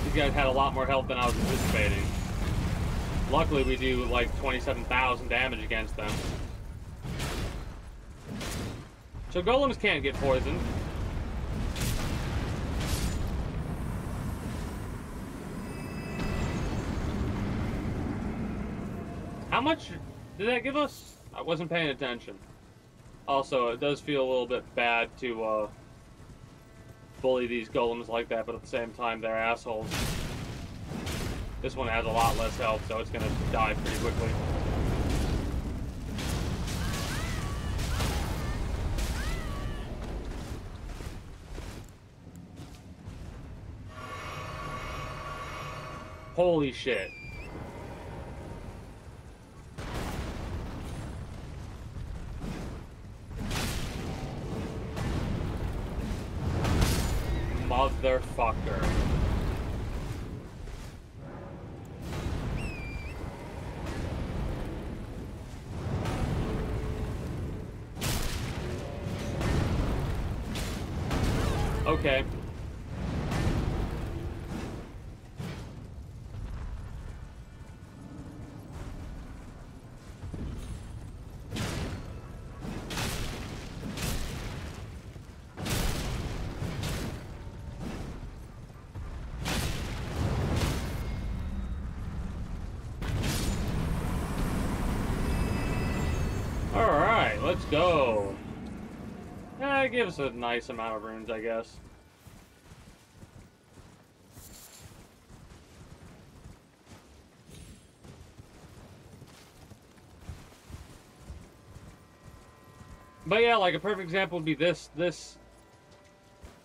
These guys had a lot more health than I was anticipating. Luckily, we do like 27,000 damage against them. So golems can't get poisoned. How much did that give us? I wasn't paying attention. Also, it does feel a little bit bad to bully these golems like that, but at the same time, they're assholes. This one has a lot less health, so it's gonna die pretty quickly. Holy shit. Motherfucker. Okay. let's go. Give us a nice amount of runes, I guess. But yeah, like a perfect example would be this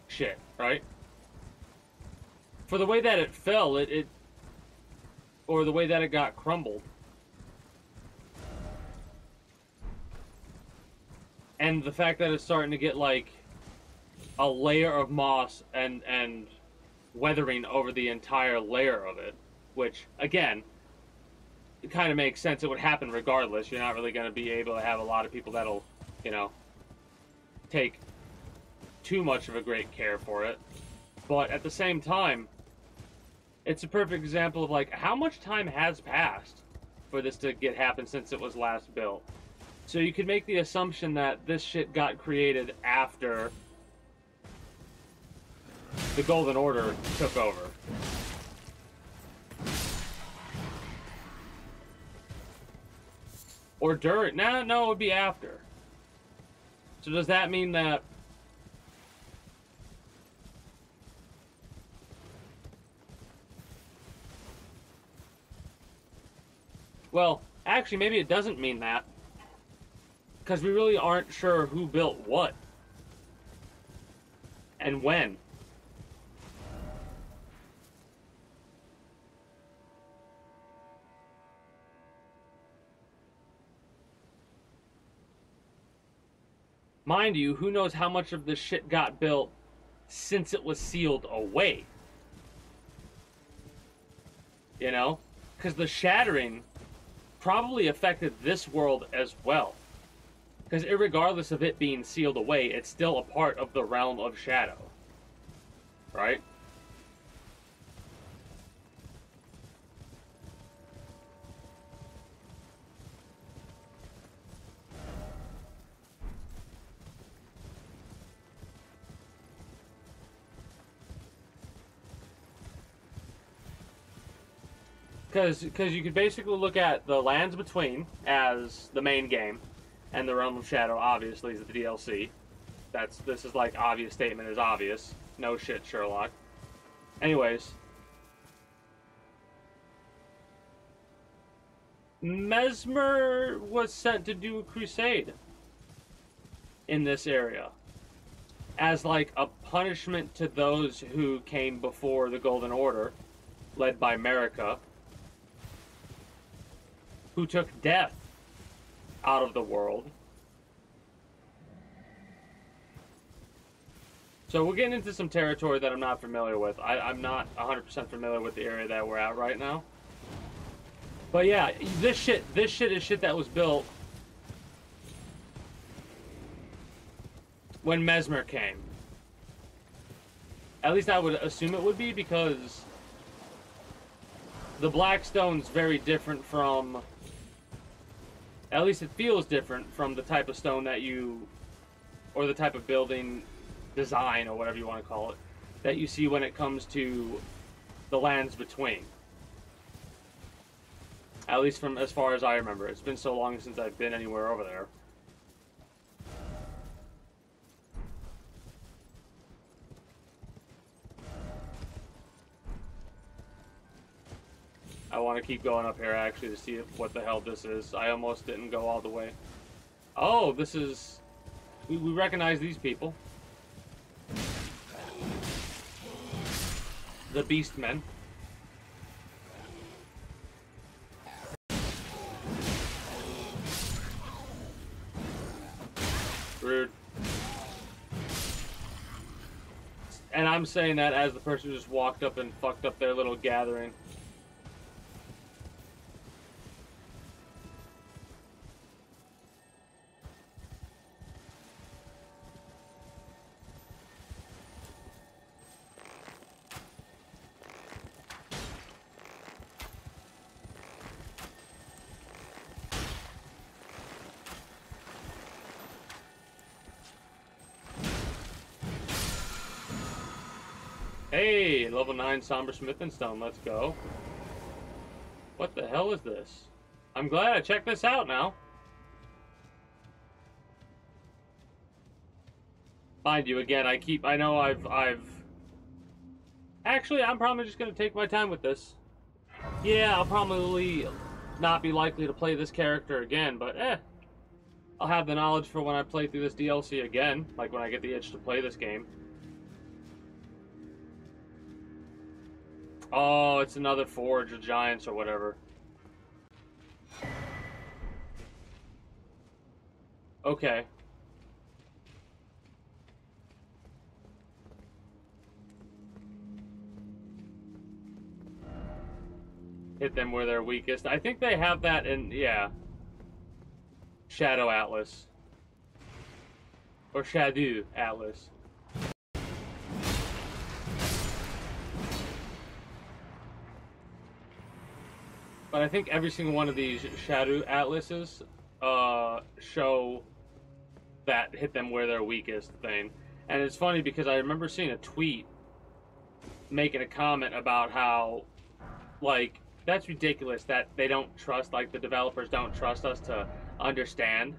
shit, right? For the way that it fell, or the way that it got crumbled. And the fact that it's starting to get like a layer of moss and weathering over the entire layer of it, which again, it kind of makes sense. It would happen regardless. You're not really going to be able to have a lot of people that'll, you know, take too much of a great care for it. But at the same time, it's a perfect example of like how much time has passed for this to happen since it was last built. So you could make the assumption that this shit got created after the Golden Order took over. Or during. No, it would be after. So does that mean that well, actually maybe it doesn't mean that. Because we really aren't sure who built what. And when. Mind you, who knows how much of this shit got built since it was sealed away. You know? Because the shattering probably affected this world as well. Because irregardless of it being sealed away, it's still a part of the realm of shadow. Right? Because you could basically look at the Lands Between as the main game, and the Realm of Shadow obviously is the DLC. This is like obvious statement is obvious. No shit, Sherlock. Anyways, Mesmer was sent to do a crusade in this area as like a punishment to those who came before the Golden Order, led by Marika, who took death out of the world. So we're getting into some territory that I'm not familiar with. I'm not 100% familiar with the area that we're at right now. But yeah, this shit is shit that was built when Mesmer came. At least I would assume it would be, because the Blackstone's very different from... At least it feels different from the type of stone that you... or the type of building design, or whatever you want to call it, that you see when it comes to the Lands Between. At least from as far as I remember. It's been so long since I've been anywhere over there. I want to keep going up here, actually, to see what the hell this is. I almost didn't go all the way. Oh, this is... We recognize these people. The Beastmen. Rude. And I'm saying that as the person who just walked up and fucked up their little gathering. Hey, level 9 Somber Smithing Stone, let's go. What the hell is this? I'm glad I checked this out now. Mind you, again, I know I've... Actually, I'm probably just going to take my time with this. Yeah, I'll probably not be likely to play this character again, but I'll have the knowledge for when I play through this DLC again, like when I get the itch to play this game. Oh, it's another Forge of Giants or whatever. Okay. Hit them where they're weakest. I think they have that in, yeah. Shadow Atlas. Or Shadow Atlas. But I think every single one of these Shadow Atlases show that hit them where they're weakest thing. And it's funny because I remember seeing a tweet making a comment about how, like, that's ridiculous that they don't trust, like, the developers don't trust us to understand.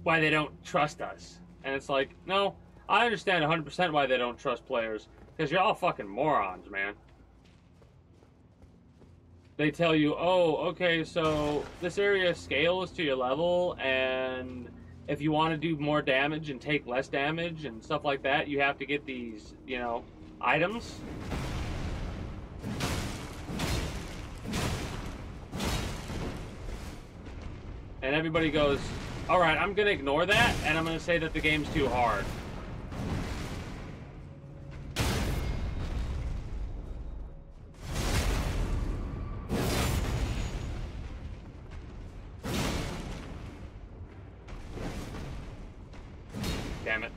Why they don't trust us. And it's like, no, I understand 100% why they don't trust players. Because you're all fucking morons, man. They tell you, oh, okay, so this area scales to your level, and if you want to do more damage and take less damage and stuff like that, you have to get these, you know, items. And everybody goes, alright, I'm going to ignore that, and I'm going to say that the game's too hard. Damn it.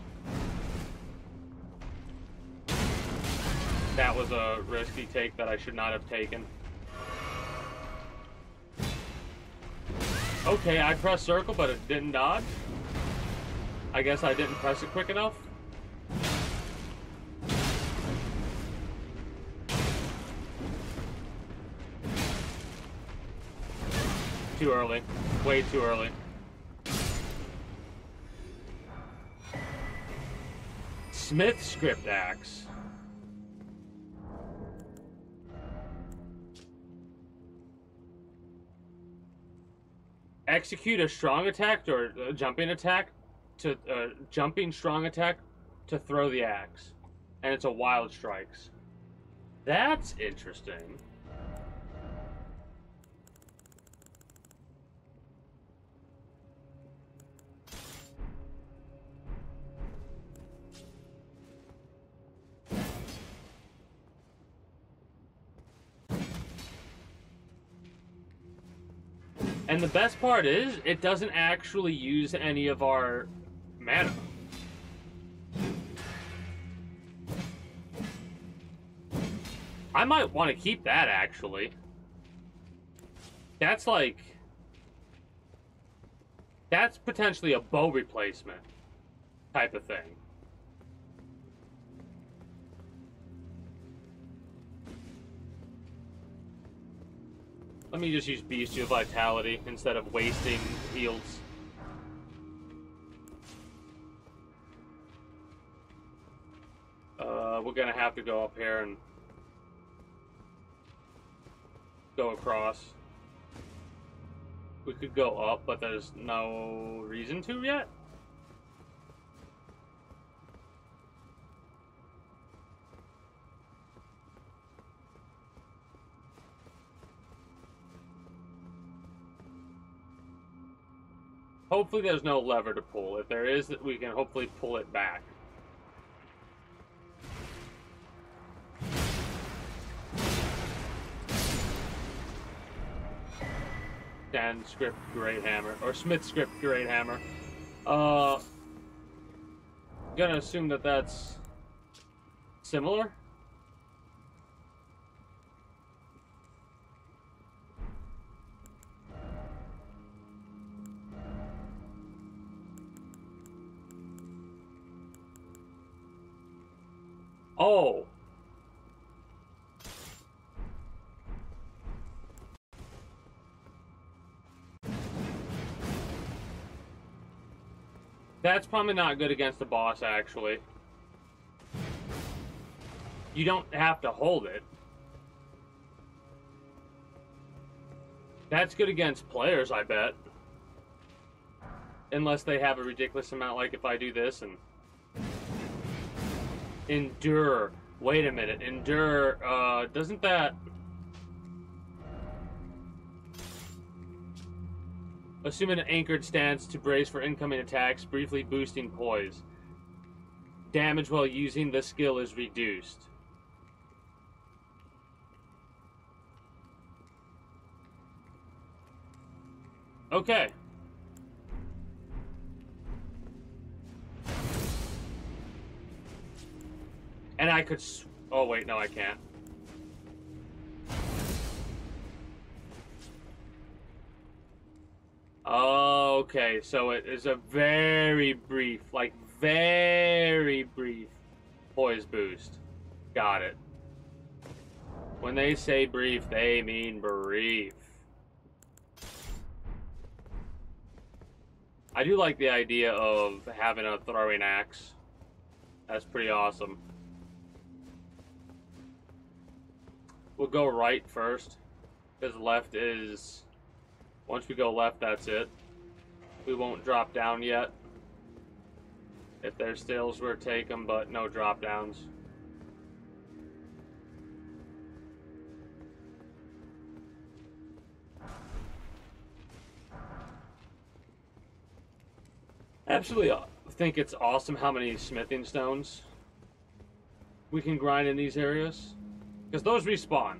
That was a risky take that I should not have taken. Okay, I pressed circle, but it didn't dodge. I guess I didn't press it quick enough. Too early. Way too early. Smith script axe. Execute a strong attack or a jumping attack to jumping strong attack to throw the axe, and it's a wild strikes. That's interesting. And the best part is, it doesn't actually use any of our mana. I might want to keep that, actually. That's like... That's potentially a bow replacement type of thing. Let me just use Bestial Vitality instead of wasting heals. We're gonna have to go up here and go across. We could go up, but there's no reason to yet. Hopefully there's no lever to pull. If there is, we can hopefully pull it back. Dan script Great Hammer, or Smith script Great Hammer. Gonna assume that that's similar. Oh. That's probably not good against the boss, actually. You don't have to hold it. That's good against players, I bet. Unless they have a ridiculous amount, like if I do this and... Endure. Wait a minute. Endure, doesn't that... Assume an anchored stance to brace for incoming attacks, briefly boosting poise. Damage while using the skill is reduced. Okay. And I could... Oh, wait, no, I can't. Okay, so it is a very brief, like, very brief poise boost. Got it. When they say brief, they mean brief. I do like the idea of having a throwing axe. That's pretty awesome. We'll go right first, because left is... Once we go left, that's it. We won't drop down yet. If there's stills, we'll take them, but no drop downs. Absolutely think it's awesome how many smithing stones we can grind in these areas. Because those respawn.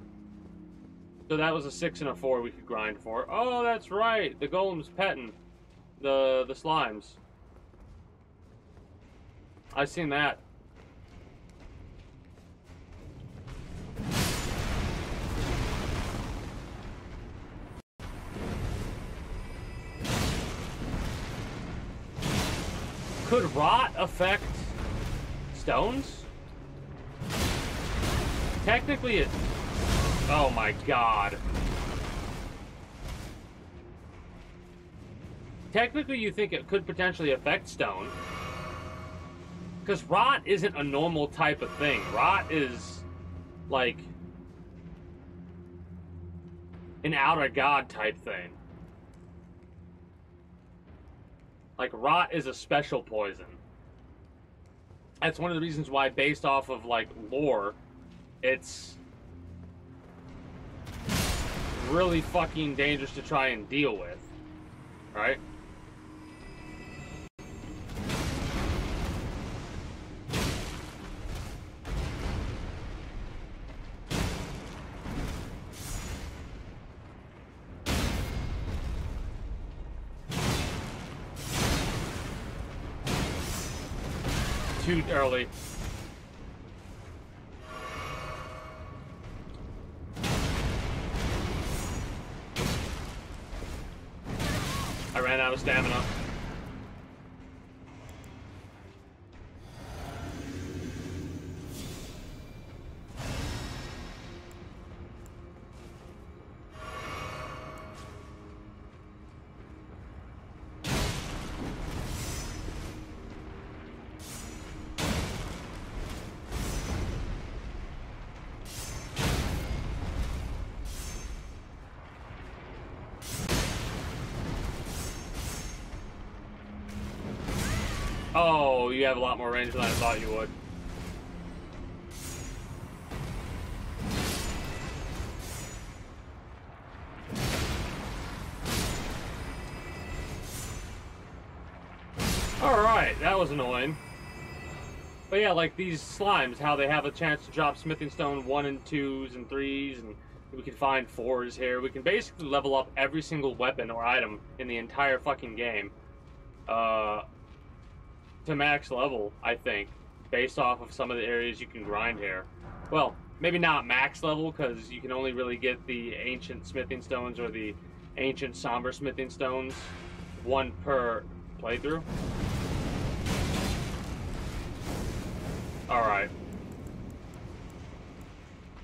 So that was a 6 and a 4 we could grind for. Oh, that's right. The golem's petting the slimes. I've seen that. Could rot affect stones? Technically it... Oh my god. Technically you think it could potentially affect stone. Because rot isn't a normal type of thing. Rot is like an outer god type thing. Like rot is a special poison. That's one of the reasons why, based off of like lore, it's really fucking dangerous to try and deal with, right? Too early. I ran out of stamina. Oh, you have a lot more range than I thought you would. Alright, that was annoying. But yeah, like these slimes, how they have a chance to drop smithing stone 1 and 2s and 3s, and we can find 4s here. We can basically level up every single weapon or item in the entire fucking game. To max level, I think, based off of some of the areas you can grind here. Well, maybe not max level, because you can only really get the ancient smithing stones or the ancient somber smithing stones, 1 per playthrough. Alright.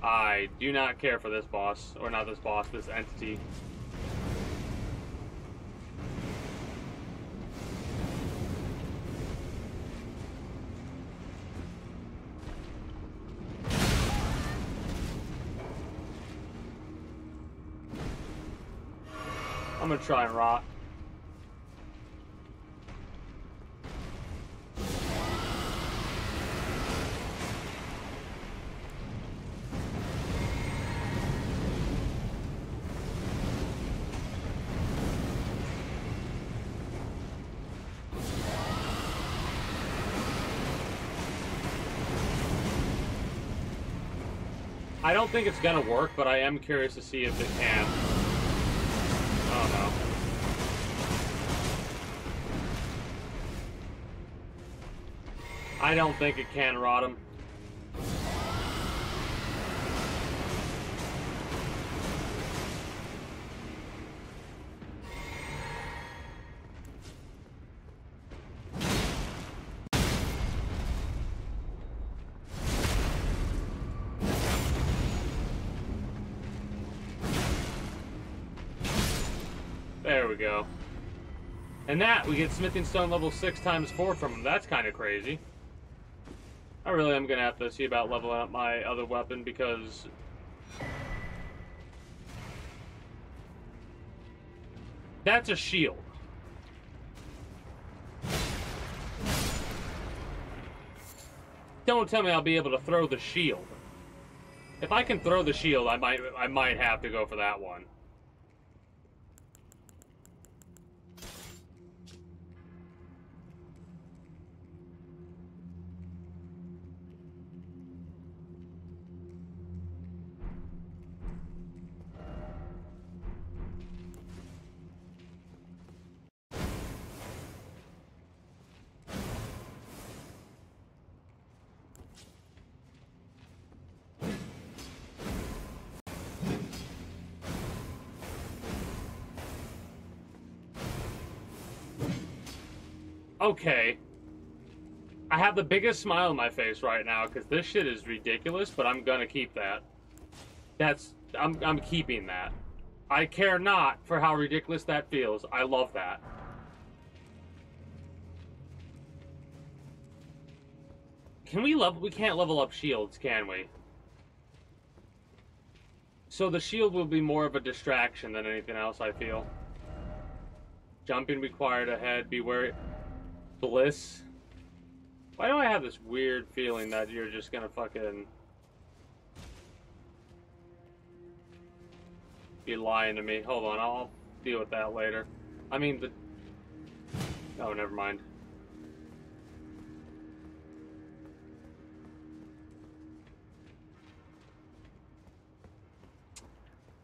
I do not care for this boss, or not this boss, this entity. I'm gonna try and rot. I don't think it's gonna work, but I am curious to see if it can. Oh no. I don't think it can rot him. There we go. And that, we get Smithing Stone level 6 times 4 from him. That's kind of crazy. I really am going to have to see about leveling up my other weapon because... that's a shield. Don't tell me I'll be able to throw the shield. If I can throw the shield, I might have to go for that one. Okay. I have the biggest smile on my face right now because this shit is ridiculous, but I'm gonna keep that. I'm keeping that. I care not for how ridiculous that feels. I love that. Can we level? We can't level up shields, can we? So the shield will be more of a distraction than anything else, I feel. Jumping required ahead. Beware. Bliss. Why do I have this weird feeling that you're just gonna fucking be lying to me? Hold on, I'll deal with that later. I mean, the... oh, never mind.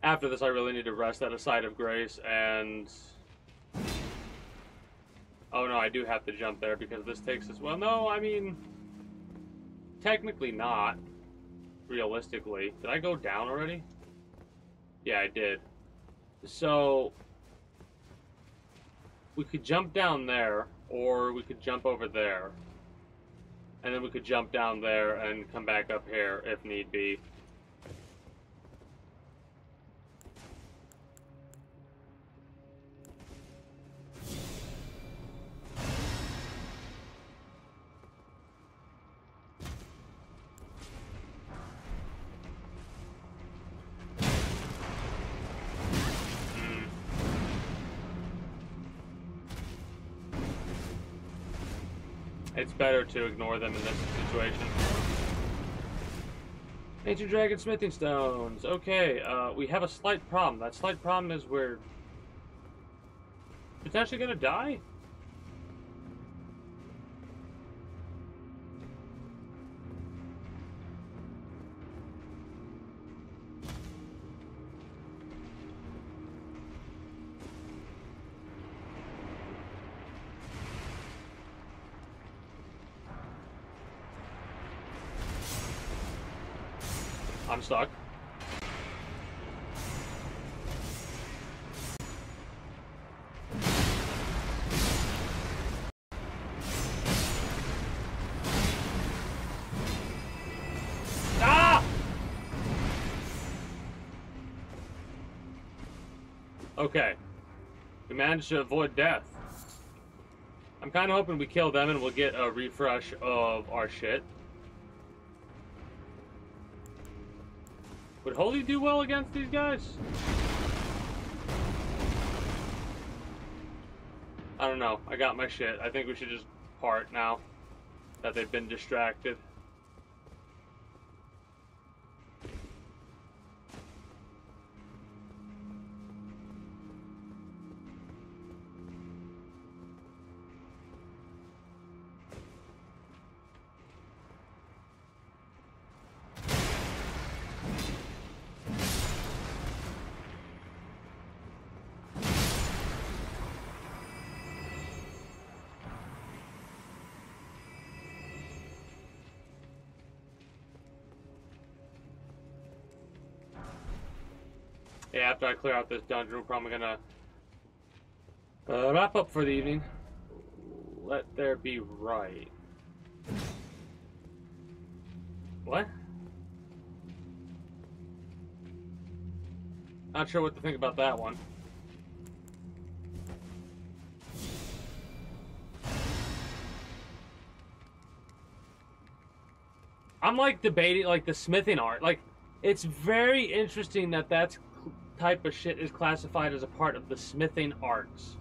After this, I really need to rest at a site of grace, and... oh no, I do have to jump there because this takes us... well, no, I mean... technically not. Realistically. Did I go down already? Yeah, I did. So... we could jump down there, or we could jump over there. And then we could jump down there and come back up here if need be. It's better to ignore them in this situation. Ancient Dragon Smithing Stones. Okay, we have a slight problem. That slight problem is we're potentially gonna die? I'm stuck. Ah! Okay. We managed to avoid death. I'm kind of hoping we kill them and we'll get a refresh of our shit. Would Holy do well against these guys? I don't know. I got my shit. I think we should just part now that they've been distracted. Yeah, after I clear out this dungeon, we're probably gonna wrap up for the evening. Let there be right. What? Not sure what to think about that one. I'm like debating like the smithing art. Like, it's very interesting that that's type of shit is classified as a part of the smithing arts,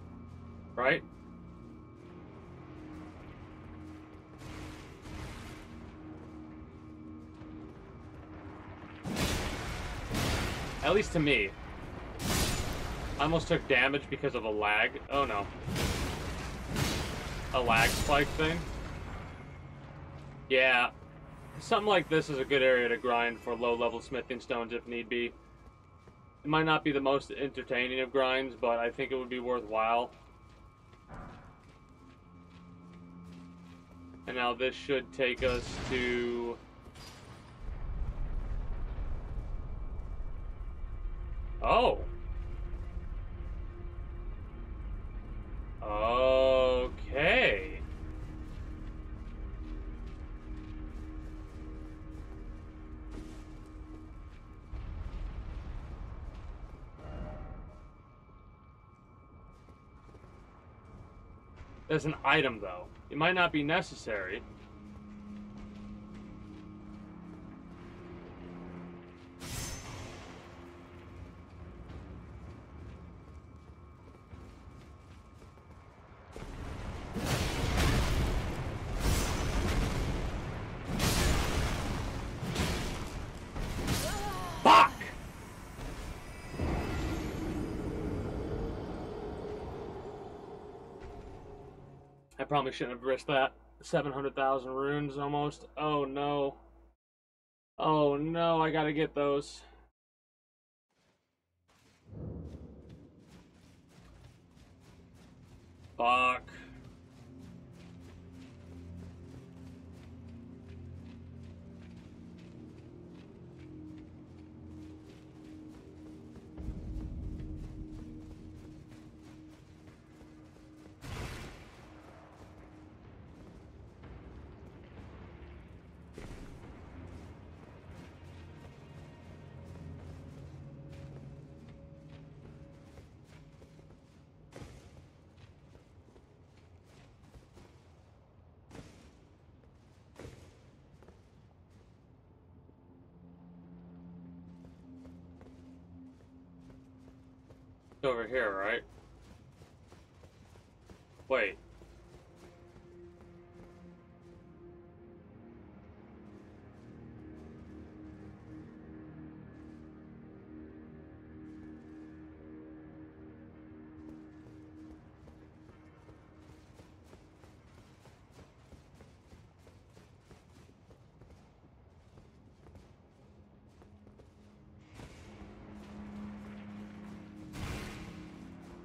right? At least to me. I almost took damage because of a lag. Oh no. A lag spike thing. Yeah. Something like this is a good area to grind for low-level smithing stones if need be. It might not be the most entertaining of grinds, but I think it would be worthwhile. And now this should take us to... Oh! Okay. There's an item, though. It might not be necessary. Fuck! I probably shouldn't have risked that. 700,000 runes almost. Oh no. Oh no, I gotta get those. Fuck. It's over here, right? Wait.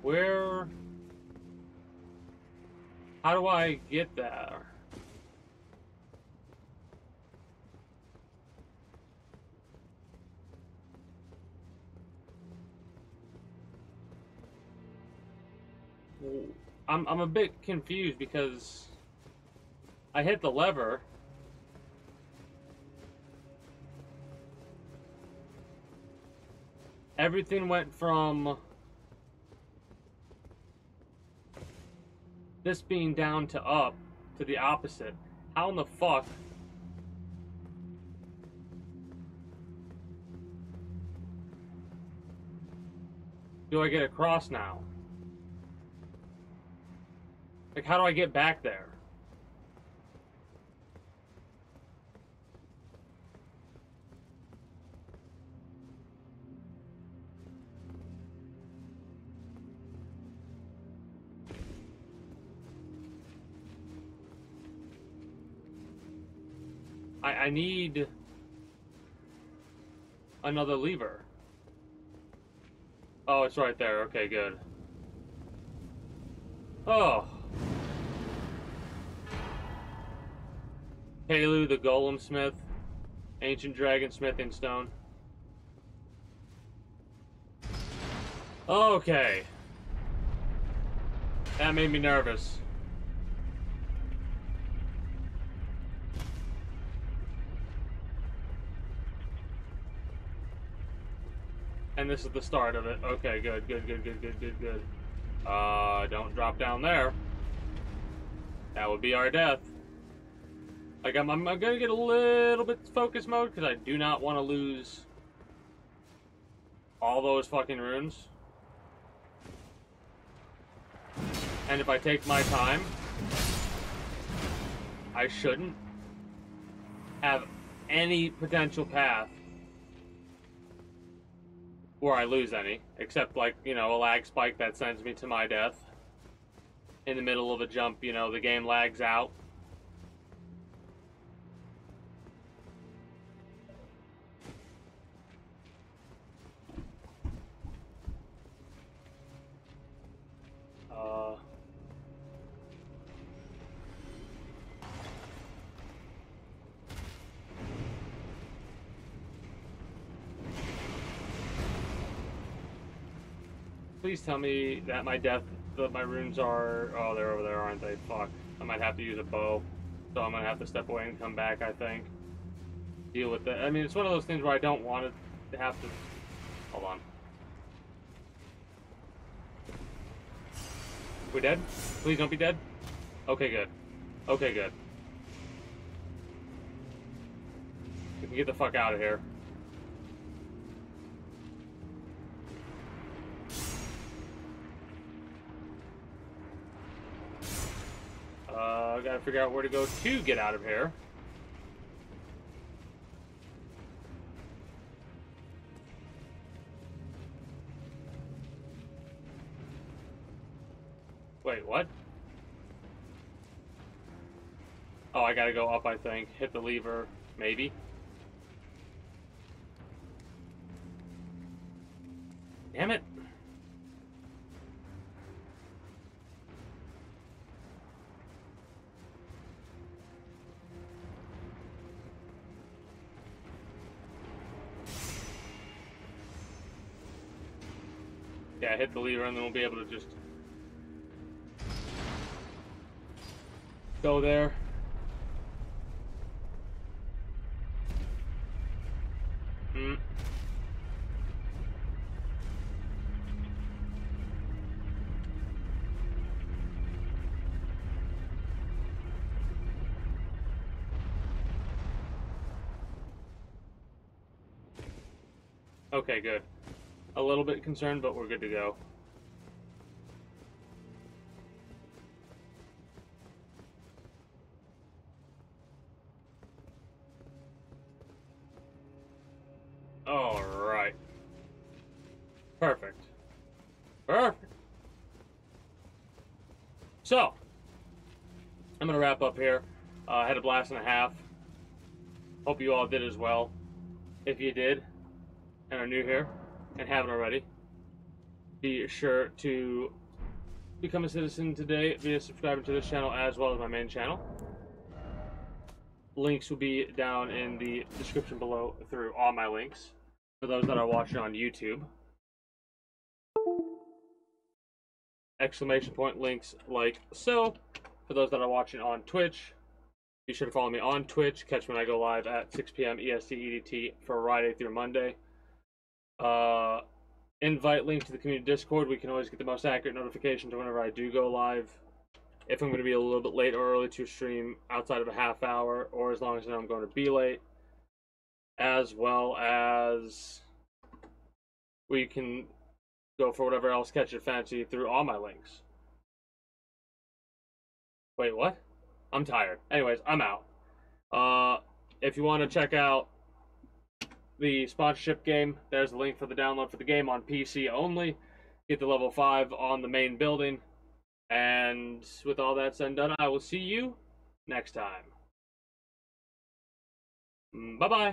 Where... How do I get there? I'm a bit confused because I hit the lever. Everything went from this being down to up to the opposite. How in the fuck? Do I get across now? Like, how do I get back there? I need another lever. Oh, it's right there. Okay, good. Oh. Palu, the Golem Smith, Ancient Dragon Smith in stone. Okay. That made me nervous. And this is the start of it. Okay, good, good, good, good, good, good, good. Don't drop down there. That would be our death. Like, I'm gonna get a little bit focus mode, because I do not want to lose all those fucking runes. And if I take my time, I shouldn't have any potential path where I lose any, except, like, you know, a lag spike that sends me to my death. In the middle of a jump, you know, the game lags out. Please tell me that my runes are... Oh, they're over there, aren't they? Fuck. I might have to use a bow. So I'm gonna have to step away and come back, I think. Deal with that. I mean, it's one of those things where I don't want to have to... Hold on. We dead? Please don't be dead? Okay, good. Okay, good. We can get the fuck out of here. I gotta figure out where to go to get out of here. Wait, what? Oh, I gotta go up, I think. Hit the lever, maybe. Damn it. Yeah, hit the lever and then we'll be able to just go there. Okay, good. A little bit concerned, but we're good to go. Alright. Perfect. Perfect. So, I'm going to wrap up here. I had a blast and a half. Hope you all did as well. If you did, and are new here, and haven't already, be sure to become a citizen today via subscribing to this channel as well as my main channel. Links will be down in the description below through all my links for those that are watching on YouTube. Exclamation point links like so. For those that are watching on Twitch, be sure to follow me on Twitch. Catch me when I go live at 6 p.m. EST EDT Friday through Monday. Invite link to the community Discord. We can always get the most accurate notifications whenever I do go live. If I'm going to be a little bit late or early to stream outside of a half hour, or as long as I know I'm going to be late. As well as we can go for whatever else catches your fancy through all my links. Wait, what? I'm tired. Anyways, I'm out. If you want to check out the sponsorship game, there's the link for the download for the game on PC only. Get the level 5 on the main building. And with all that said and done, I will see you next time. Bye-bye.